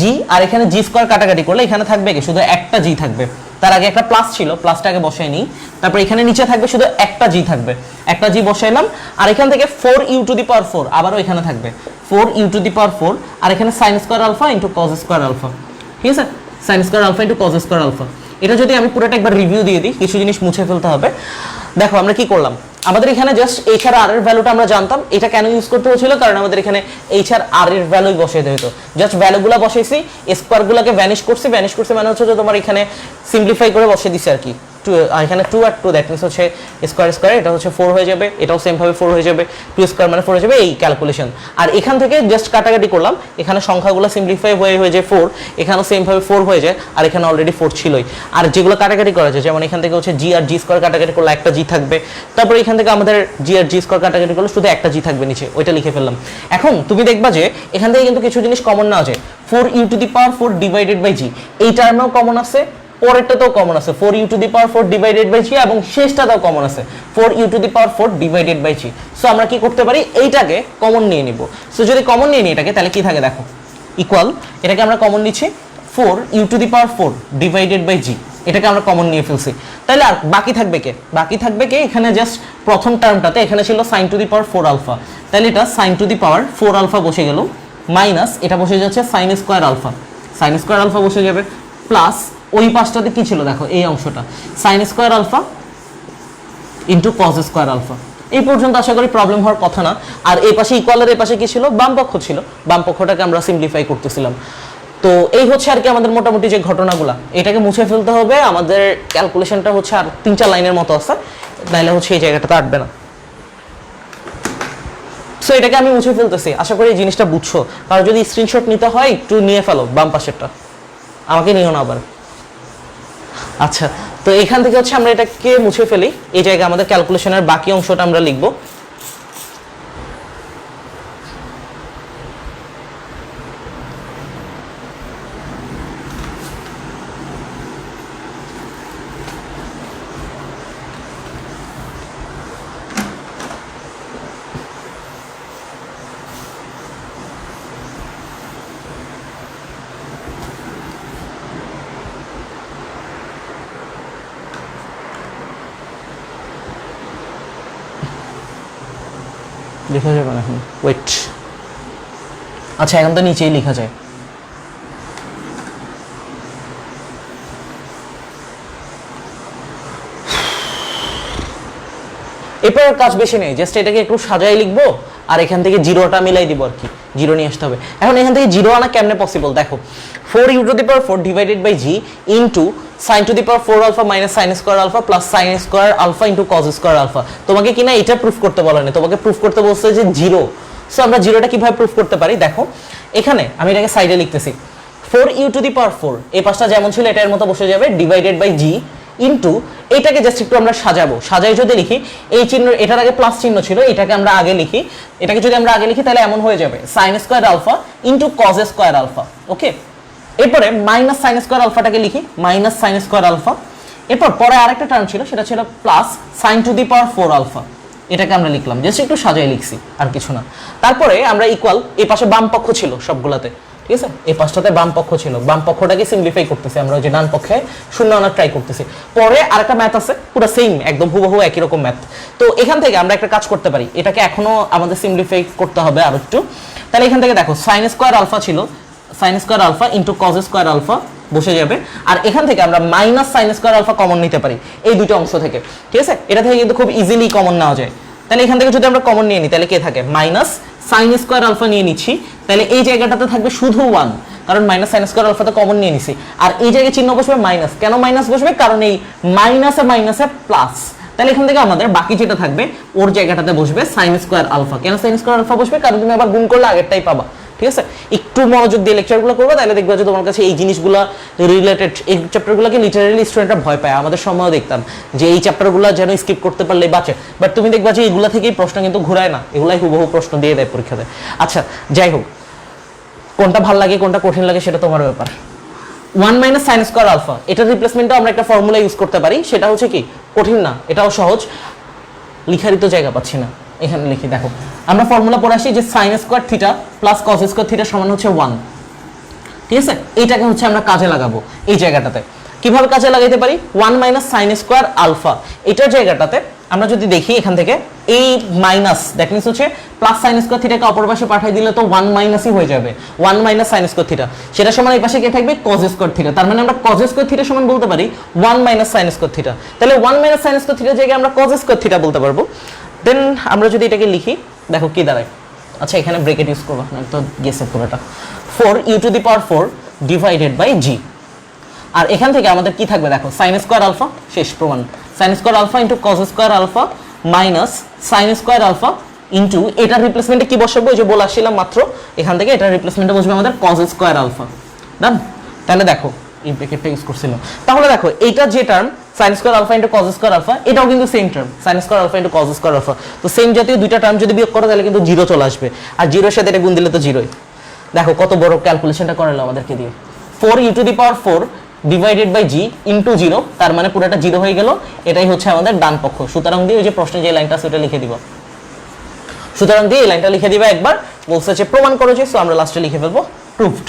জি আর এখানে জি স্কয়ার কাটাকাটি করলে এখানে থাকবে কি শুধু একটা জি থাকবে, তার আগে একটা প্লাস ছিল প্লাসটাকে বসাই নিই, তারপর এখানে নিচে থাকবে শুধু একটা জি থাকবে, একটা জি বসাইলাম, আর এখান থেকে 4 ইউ টু দি পাওয়ার 4 আবারও এখানে থাকবে 4 ইউ টু দি পাওয়ার 4, আর এখানে sin square alpha into cos square alpha, ঠিক আছে, sin square alpha into cos square alpha. এটা যদি আমি পুরোটা একবার রিভিউ দিয়ে দিই, কিছু জিনিস মুছে ফেলতে হবে, দেখো আমরা কি করলাম, আমাদের এখানে জাস্ট এইচ আর আর এর ভ্যালুটা আমরা জানতাম, এটা কেন ইউজ করতে হয়েছিল কারণ আমাদের এখানে এইচ আর আর এর ভ্যালুই বসাইতে হতো, জাস্ট ভ্যালুগুলো বসাইছি, স্কয়ারগুলোকে ভ্যানিশ করছি মানে হচ্ছে যে তোমার এখানে সিম্পলিফাই করে বসিয়ে দিছি আর কি, এখানে 2 আর 2 দ্যাট মিন্স হচ্ছে স্কয়ার স্কয়ার, এটা হচ্ছে 4 হয়ে যাবে, এটাও সেম ভাবে 4 হয়ে যাবে, 2 স্কয়ার মানে 4 হয়ে যাবে, এই ক্যালকুলেশন, আর এখান থেকে জাস্ট কাটাকাটি করলাম, এখানে সংখ্যাগুলো সিম্পলিফাই হয়ে যায় 4, এখানেও সেম ভাবে 4 হয়ে যায়, আর এখানে অলরেডি 4 ছিলই, আর যেগুলো কাটাকাটি করা যায় যেমন এখান থেকে হচ্ছে জি আর জি স্কয়ার কাটাকাটি করলে একটা জি থাকবে, তারপর এখান থেকে আমাদের জি আর জি স্কয়ার কাটাকাটি করলে শুধু একটা জি থাকবে নিচে, ওইটা লিখে ফেললাম। এখন তুমি দেখবা যে এখান থেকে কিন্তু কিছু জিনিস কমন নেওয়া যায়, 4 u to the power 4 divided by g, এই টার্মেও কমন আছে, পরেরটাতেও কমন আছে 4 u to the power 4 divided by g, এবং শেষটাতেও কমন আছে 4 u to the power 4 divided by g, so আমরা কি করতে পারি এইটাকে কমন নিয়ে নিব, সো যদি কমন নিয়ে নিই এটাকে তাহলে কি থাকে দেখো ইকুয়াল, এটাকে আমরা কমন নিচ্ছি 4 u to the power 4 divided by g, এটাকে আমরা কমন নিয়ে ফেলছি, তাহলে আর বাকি থাকবে কে এখানে জাস্ট প্রথম টার্মটাতে এখানে ছিল sin to the power 4 alpha, তাহলে এটা sin to the power 4 alpha বসে গেল, মাইনাস এটা বসে যাচ্ছে sin স্কয়ার আলফা বসে যাবে, প্লাস ওই পাশটাতে কি ছিল দেখো এই অংশটা sin square alpha into cos square alpha, এই পর্যন্ত আশা করি প্রবলেম হওয়ার কথা না, আর এই পাশে ইকুয়ালের এই পাশে কি ছিল বাম পক্ষ ছিল, বাম পক্ষটাকে আমরা সিম্পলিফাই করতেছিলাম, তো এই হচ্ছে আর কি আমাদের মোটামুটি যে ঘটনাগুলো, এটাকে মুছে ফেলতে হবে, আমাদের ক্যালকুলেশনটা হচ্ছে আর 3-4 লাইনের মতো আছে, নাইলে হচ্ছে এই জায়গাটাতে আটবে না, সো এটাকে আমি মুছে ফেলতেছি, আশা করি এই জিনিসটা বুঝছো, কারণ যদি স্ক্রিনশট নিতে হয় একটু নিয়ে ফেলো বাম পাশেরটা, আমাকে নিও না আবার। আচ্ছা, তো এখান থেকে হচ্ছে আমরা এটাকে মুছে ফেলি, এই জায়গায় আমাদের ক্যালকুলেশনের বাকি অংশটা আমরা লিখবো, লেখা যাবে না এখন, ওয়েট, আচ্ছা এখন তো নিচেই লেখা যায়, এরপর আর কাজ বেশি নেই, জাস্ট এটাকে একটু সাজাই লিখবো আর এখান থেকে জিরোটা মিলাই দিব আর কি, জিরো নিয়ে আসতে হবে। এখন এখান থেকে জিরো আনা কেমনে পসিবল দেখো, 4u⁴ divided by g into sin⁴ alpha minus sin square alpha plus sin square alpha into cos square alpha. তোমাকে কিনা এটা প্রুফ করতে বলা নেই, তোমাকে প্রুফ করতে বলছে যে জিরো। সো আমরা জিরোটা কিভাবে প্রুফ করতে পারি দেখো, এখানে আমি এটাকে সাইডে লিখতেছি 4u⁴, এই পাশটা যেমন ছিল এটার মতো বসে যাবে ডিভাইডেড বাই জি ইন্টু এটাকে জাস্ট একটু আমরা সাজাবো, সাজাই যদি লিখি এই চিহ্ন, এটার আগে প্লাস চিহ্ন ছিল, এটাকে আমরা আগে লিখি, এটাকে যদি আমরা আগে লিখি তাহলে এমন হয়ে যাবে sin square alpha into cos square alpha. Okay, এরপরে মাইনাস sin স্কয়ার আলফাটাকে লিখি মাইনাস sin স্কয়ার আলফা, এরপর পরে আরেকটা টার্ম ছিল সেটা ছিল প্লাস sin⁴ আলফা, এটাকে আমরা লিখলাম, জাস্ট একটু সাজাই লিখছি আর কিছু না। তারপরে আমরা ইকুয়াল, এই পাশে বাম পক্ষ ছিল সবগুলাতে, ঠিক আছে, এই পাশটাতে বাম পক্ষ ছিল, বাম পক্ষটাকে সিম্পলিফাই করতেছি আমরা, ওই যে ডান পক্ষে শূন্য আনার ট্রাই করতেছি। পরে আরেকটা ম্যাথ আছে পুরো সেম একদম হুবহু একই রকম ম্যাথ। তো এখান থেকে আমরা একটা কাজ করতে পারি, এটাকে এখনো আমাদের সিম্পলিফাই করতে হবে আর একটু। তাহলে এখান থেকে দেখো sin স্কয়ার আলফা ছিল, sin square alpha into cos square alpha বসে যাবে, আর এখান থেকে আমরা minus sin square alpha common নিতে পারি এই দুটো অংশ থেকে, ঠিক আছে, এটা থেকে কিন্তু খুব ইজিলি কমন নেওয়া যায়। তাহলে এখান থেকে যদি আমরা কমন নিয়ে নিই তাহলে কে থাকে মাইনাস sin স্কয়ার আলফা নিয়ে নিচ্ছি, তাহলে এই জায়গাটাতে থাকবে শুধু 1, কারণ মাইনাস sin স্কয়ার আলফা তো কমন নিয়ে নিছি, আর এই জায়গায় চিহ্ন বসবে মাইনাস। কেন মাইনাস বসবে, কারণ এই মাইনাসে মাইনাসে প্লাস, তাহলে এখান থেকে আমাদের বাকি যেটা থাকবে ওর জায়গাটাতে বসবে sin স্কয়ার আলফা। কেন sin স্কয়ার আলফা বসবে, কারণ তুমি আবার গুণ করলে আগেরটাই পাবা, ঠিক আছে। একটু মনোযোগ দিয়ে লেকচারগুলো করবে তাহলে দেখবে যে তোমার কাছে এই জিনিসগুলো রিলেটেড, এই চ্যাপ্টারগুলোকে লিটারালি স্টুডেন্টরা ভয় পায়। আমাদের সময়ও দেখতাম যে এই চ্যাপ্টারগুলো যেন স্কিপ করতে পারলে বাঁচে, বাট তুমি দেখবা যে এইগুলা থেকেই প্রশ্ন কিন্তু ঘুরায় না, এগুলাই হুবহু প্রশ্ন দিয়ে দেয় পরীক্ষাতে। আচ্ছা যাই হোক, কোনটা ভালো লাগে কোনটা কঠিন লাগে সেটা তোমার ব্যাপার। 1 মাইনাস sin স্কয়ার আলফা, এটার রিপ্লেসমেন্টও আমরা একটা ফর্মুলা ইউজ করতে পারি, সেটা হচ্ছে কি কঠিন না, এটাও সহজ, লিখারই তো জায়গা পাচ্ছি না, এখানে লিখি দেখো। আমরা ফর্মুলা পড়ে আসি যে sin square theta plus cos square theta সমান হচ্ছে 1, ঠিক আছে। এইটাকে হচ্ছে আমরা কাজে লাগাবো এই জায়গাটাতে। কিভাবে কাজে লাগাইতে পারি, 1 মাইনাস sin স্কয়ার আলফা, এটার জায়গাটাতে আমরা যদি দেখি এখান থেকে এই মাইনাস, দ্যাট মিন্স হচ্ছে প্লাস sin স্কয়ার থিটাকে অপর পাশে পাঠিয়ে দিলে তো 1 মাইনাসই হয়ে যাবে, 1 মাইনাস sin স্কয়ার থিটা, সেটা সমান এই পাশে কে থাকবে cos স্কয়ার থিটা, তার মানে আমরা cos স্কয়ার থিটা সমান বলতে পারি 1 মাইনাস sin স্কয়ার থিটা। তাহলে 1 মাইনাস sin স্কয়ার থিটার জায়গায় আমরা cos স্কয়ার থিটা বলতে পারবো। দেন আমরা যদি এটাকে লিখি দেখো কি দাঁড়ায়, আচ্ছা এখানে ব্র্যাকেট ইউজ করব না তো গেছে পুরোটা, 4u⁴ ডিভাইডেড বাই জি, আর এখান থেকে আমাদের কি থাকবে দেখো sin স্কয়ার আলফা, শেষ প্রমাণ, sin square alpha into cos square alpha minus sin square alpha into এটার রিপ্লেসমেন্টে কি বসাবো, ওই যে বলে আসছিলাম মাত্র, এখান থেকে এটার রিপ্লেসমেন্টে বসবে আমাদের cos স্কয়ার আলফা। ডান, তাহলে দেখো এই ব্র্যাকেটটা ইউজ করছিলাম, তাহলে দেখো এইটা যে term sin square alpha into cos square alpha, এটাও কিন্তু same term sin square alpha into cos square alpha, তো সেম জাতীয় দুইটা টার্ম যদি বিয়োগ করো তাহলে কিন্তু জিরো চলে আসবে, আর জিরোর সাথে এটা গুণ দিলে তো জিরোই। দেখো কত বড় ক্যালকুলেশনটা করালো আমাদেরকে দিয়ে, 4u⁴ divided by g into 0, তার মানে পুরোটা জিরো হয়ে গেল, এটাই হচ্ছে আমাদের ডান পক্ষ। সুতরাং দিয়ে ওই যে প্রশ্নে যে লাইনটা আছে ওটা লিখে দিব, সুতরাং দিয়ে এই লাইনটা লিখে দিবা একবার, বলছে যে প্রমাণ করো যে, সো আমরা লাস্টে লিখে ফেলবো প্রুভড।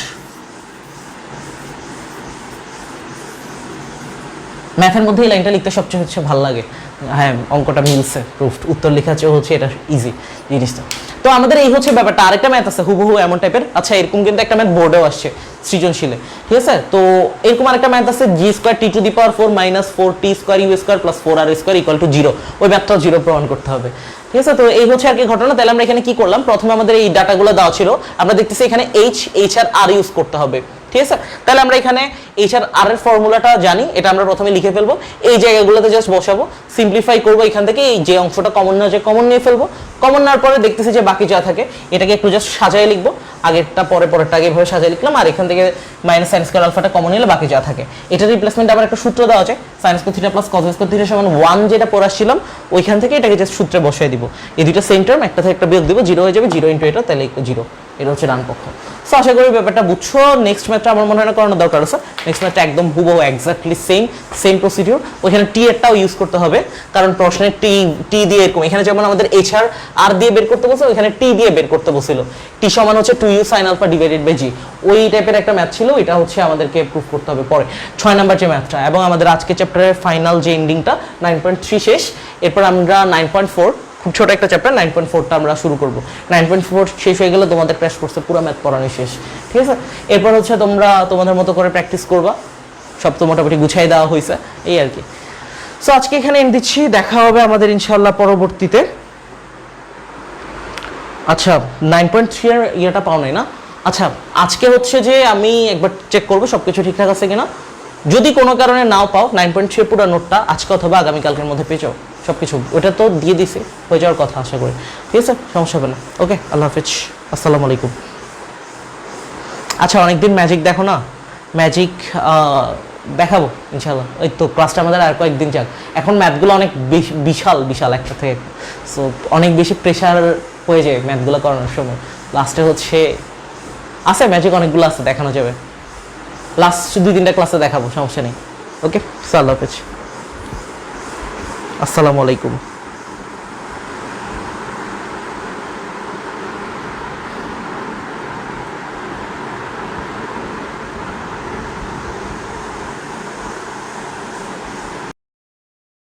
ম্যাথের মধ্যে এই লাইনটা লিখতে সবচেয়ে হচ্ছে ভালো লাগে, হ্যাঁ অঙ্কটা মিলছে, প্রুভড, উত্তর লেখা চেয়েও হচ্ছে এটা ইজি জিনিসটা। তো আমাদের এই হচ্ছে ব্যাপারটা। আরেকটা ম্যাথ আছে হুবহু এমন টাইপের, আচ্ছা এরকম কিন্তু একটা ম্যাথ বোর্ডেও আসছে সৃজনশীলে, ঠিক আছে। তো এরকম আরেকটা ম্যাথ আছে g² t⁴ minus 4t² u² plus 4r² equal to 0, ওই ম্যাথটাও 0 প্রমাণ করতে হবে, ঠিক আছে। তো এই হচ্ছে আর কি ঘটনা। তাহলে আমরা এখানে কি করলাম, প্রথমে আমাদের এই ডাটাগুলো দেওয়া ছিল, আমরা দেখতেছি এখানে h আর r ইউজ করতে হবে, ঠিক আছে। তাহলে আমরা এখানে h আর r এর ফর্মুলাটা জানি, এটা আমরা প্রথমে লিখে ফেলবো, এই জায়গাগুলোতে জাস্ট বসাবো, সিম্পলিফাই করবো, এখান থেকে এই যে অংশটা কমন নেওয়া যায় কমন নিয়ে ফেলবো, কমন নেওয়ার পরে দেখতেছি যে বাকি যা থাকে এটাকে একটু জাস্ট সাজায় লিখবো, আগেরটা পরেরটা আগে এভাবে সাজায় লিখলাম, আর এখান থেকে মাইনাস sin স্কয়ার আলফাটা কমন নিলে বাকি যা থাকে এটা রিপ্লেসমেন্ট আবার একটা সূত্র দেওয়া যায়, sin square theta plus cos square theta সমান 1, যেটা পড়াচ্ছিলাম ওইখান থেকে এটাকে জাস্ট সূত্রে বসিয়ে দিব, এই দুটো সেম টার্ম, একটা থেকে একটা বিয়োগ দিব, 0 হয়ে যাবে, 0 ইন্টু এটা, তাহলে 0, এটা হচ্ছে ডান পক্ষ। সো আশা করি ব্যাপারটা বুঝছো। নেক্সট ম্যাথটা আমার মনে হয় না করানোর দরকার আছে, নেক্সট ম্যাথটা একদম হুবহু এক্স্যাক্টলি সেম প্রসিডিউর, ওইখানে টি এরটাও ইউজ করতে হবে, কারণ প্রশ্নে টি দিয়ে এরকম, এখানে যেমন আমাদের এইচ আর দিয়ে বের করতে বলছে, ওইখানে টি দিয়ে বের করতে বলছিল, টি সমান হচ্ছে 2u sin আলফা ডিভাইডেড বাই জি, ওই টাইপের একটা ম্যাথ ছিল, এটা হচ্ছে আমাদেরকে প্রুফ করতে হবে পরে 6 নাম্বার যে ম্যাথটা। এবং আমাদের আজকে চ্যাপ্টারের ফাইনাল যে এন্ডিংটা 9.3 শেষ, এরপর আমরা 9.4, খুব ছোট একটা চ্যাপ্টার 9.4টা আমরা শুরু করব। 9.4 শেষ হয়ে গেলে তোমাদের ক্র্যাশ কোর্সে পুরো ম্যাথ পড়ানো শেষ, ঠিক আছে। এরপর হচ্ছে তোমরা তোমাদের মতো করে প্র্যাকটিস করবা, সব তো মোটামুটি গুছাই দেওয়া হয়েছে এই আর কি। সো আজকে এখানে এন্ড দিচ্ছি, দেখা হবে আমাদের ইনশাআল্লাহ পরবর্তীতে। আচ্ছা 9.3 এর ইয়েটা পাও নাই না? আচ্ছা আজকে হচ্ছে যে আমি একবার চেক করবো সবকিছু ঠিকঠাক আছে কিনা। যদি কোনো কারণে নাও পাও 9.3 এর পুরো নোটটা আজকে অথবা আগামীকালকের মধ্যে পেয়ে যাও সবকিছু। ওটা তো দিয়ে দিছি, হয়ে যাওয়ার কথা আশা করি। ঠিক আছে, সমস্যা হবে না। ওকে, আল্লাহ হাফেজ, আসসালামু আলাইকুম। আচ্ছা অনেকদিন ম্যাজিক দেখো না, ম্যাজিক দেখাবো ইনশাআল্লাহ। ওই তো ক্লাসটা আমাদের আর কয়েকদিন যাক। এখন ম্যাথগুলো অনেক বিশাল বিশাল একটা থেকে, সো অনেক বেশি প্রেশার হয়ে যায় ম্যাথগুলো করানোর সময়। লাস্টে হচ্ছে আছে ম্যাজিক অনেকগুলো আছে, দেখানো যাবে। লাস্ট 2-3টা ক্লাসে দেখাবো, সমস্যা নেই। ওকে, আল্লাহ হাফেজ, আসসালামু আলাইকুম।